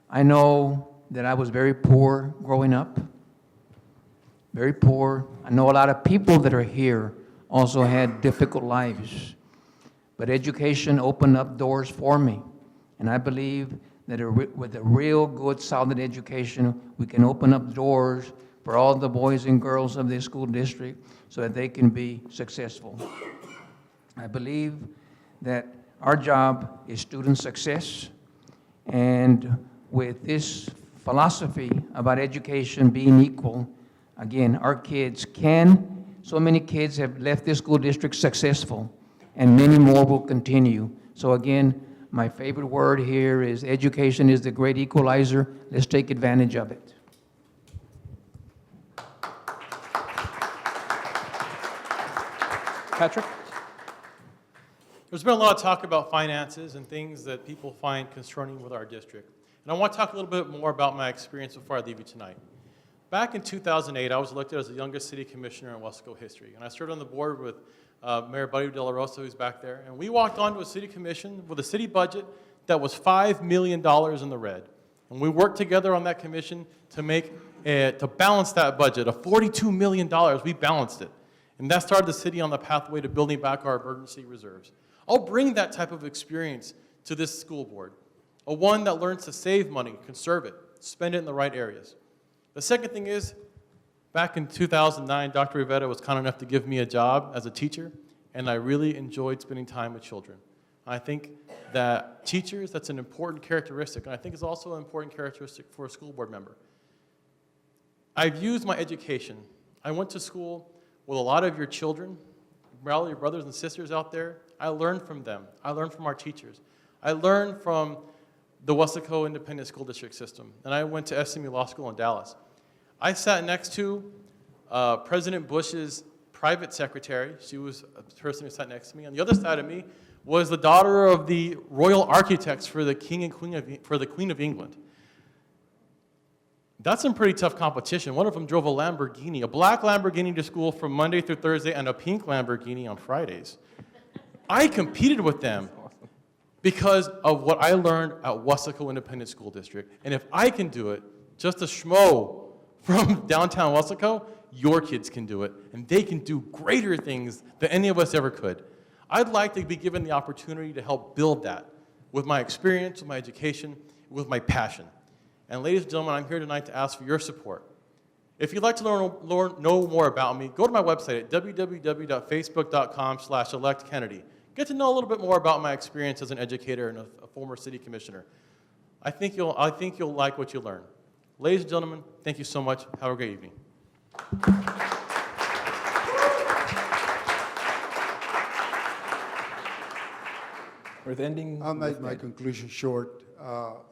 S10: I know that I was very poor growing up, very poor. I know a lot of people that are here also had difficult lives. But education opened up doors for me. And I believe that with a real good, solid education, we can open up doors for all the boys and girls of this school district so that they can be successful. I believe that our job is student success. And with this philosophy about education being equal, again, our kids so many kids have left this school district successful, and many more will continue. So again, my favorite word here is education is the great equalizer. Let's take advantage of it.
S1: Patrick?
S9: There's been a lot of talk about finances and things that people find concerning with our district. And I want to talk a little bit more about my experience before I leave you tonight. Back in 2008, I was elected as the youngest city commissioner in Weslaco history. And I served on the board with Mayor Buddy De La Rosa, who's back there. And we walked onto a city commission with a city budget that was $5 million in the red. And we worked together on that commission to balance that budget of $42 million. We balanced it. And that started the city on the pathway to building back our emergency reserves. I'll bring that type of experience to this school board. one that learns to save money, conserve it, spend it in the right areas. The second thing is, back in 2009, Dr. Rivera was kind enough to give me a job as a teacher, and I really enjoyed spending time with children. I think that teachers, that's an important characteristic, and I think it's also an important characteristic for a school board member. I've used my education. I went to school with a lot of your children, all your brothers and sisters out there. I learned from them. I learned from our teachers. I learned from the Weslaco Independent School District system, and I went to SMU Law School in Dallas. I sat next to President Bush's private secretary. She was a person who sat next to me. On the other side of me was the daughter of the royal architects for the Queen of England. That's some pretty tough competition. One of them drove a Lamborghini, a black Lamborghini to school from Monday through Thursday and a pink Lamborghini on Fridays. I competed with them because of what I learned at Weslaco Independent School District. And if I can do it, just a schmo from downtown Weslaco, your kids can do it. And they can do greater things than any of us ever could. I'd like to be given the opportunity to help build that with my experience, with my education, with my passion. And ladies and gentlemen, I'm here tonight to ask for your support. If you'd like to know more about me, go to my website at www.facebook.com/electkennedy. Get to know a little bit more about my experience as an educator and a former city commissioner. I think you'll like what you learn. Ladies and gentlemen, thank you so much. Have a great evening.
S1: With ending.
S8: I'll make my conclusion short.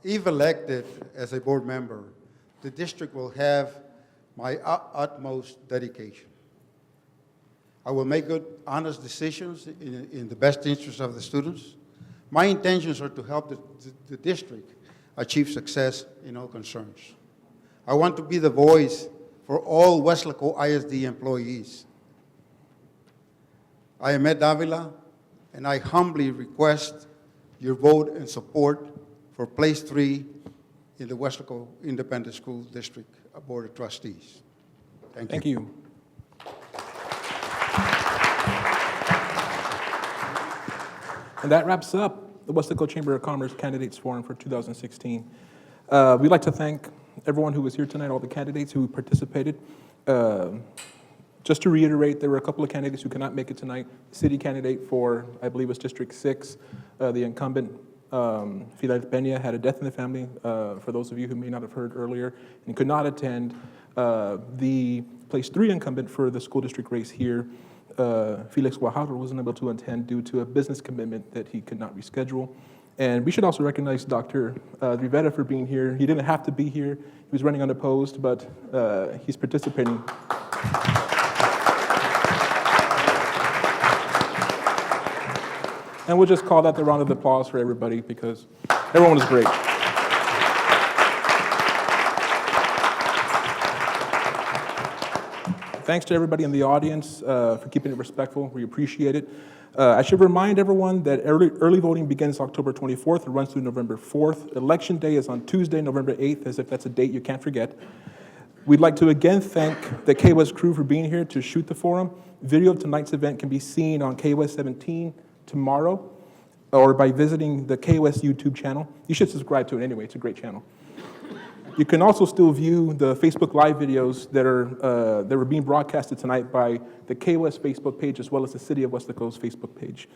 S8: If elected as a board member, the district will have my utmost dedication. I will make good, honest decisions in the best interest of the students. My intentions are to help the district achieve success in all concerns. I want to be the voice for all Weslaco ISD employees. I am Ed Davila, and I humbly request your vote and support for place 3 in the Weslaco Independent School District Board of Trustees. Thank you.
S1: And that wraps up the Weslaco Chamber of Commerce Candidates Forum for 2016. We'd like to thank everyone who was here tonight, all the candidates who participated. Just to reiterate, there were a couple of candidates who could not make it tonight. City candidate for, I believe, was District 6, the incumbent, Fidel Peña, had a death in the family, for those of you who may not have heard earlier, and could not attend. The place 3 incumbent for the school district race here, Felix Guajardo, wasn't able to attend due to a business commitment that he could not reschedule. And we should also recognize Dr. Rivera for being here. He didn't have to be here. He was running unopposed, but he's participating. And we'll just call that the round of applause for everybody because everyone was great. Thanks to everybody in the audience for keeping it respectful. We appreciate it. I should remind everyone that early voting begins October 24th and runs through November 4th. Election day is on Tuesday, November 8th, as if that's a date you can't forget. We'd like to again thank the KWES crew for being here to shoot the forum. Video of tonight's event can be seen on KWES 17 tomorrow or by visiting the KWES YouTube channel. You should subscribe to it anyway. It's a great channel. You can also still view the Facebook Live videos that were being broadcasted tonight by the KWES Facebook page as well as the City of Weslaco's Facebook page.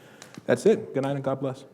S1: That's it. Good night and God bless.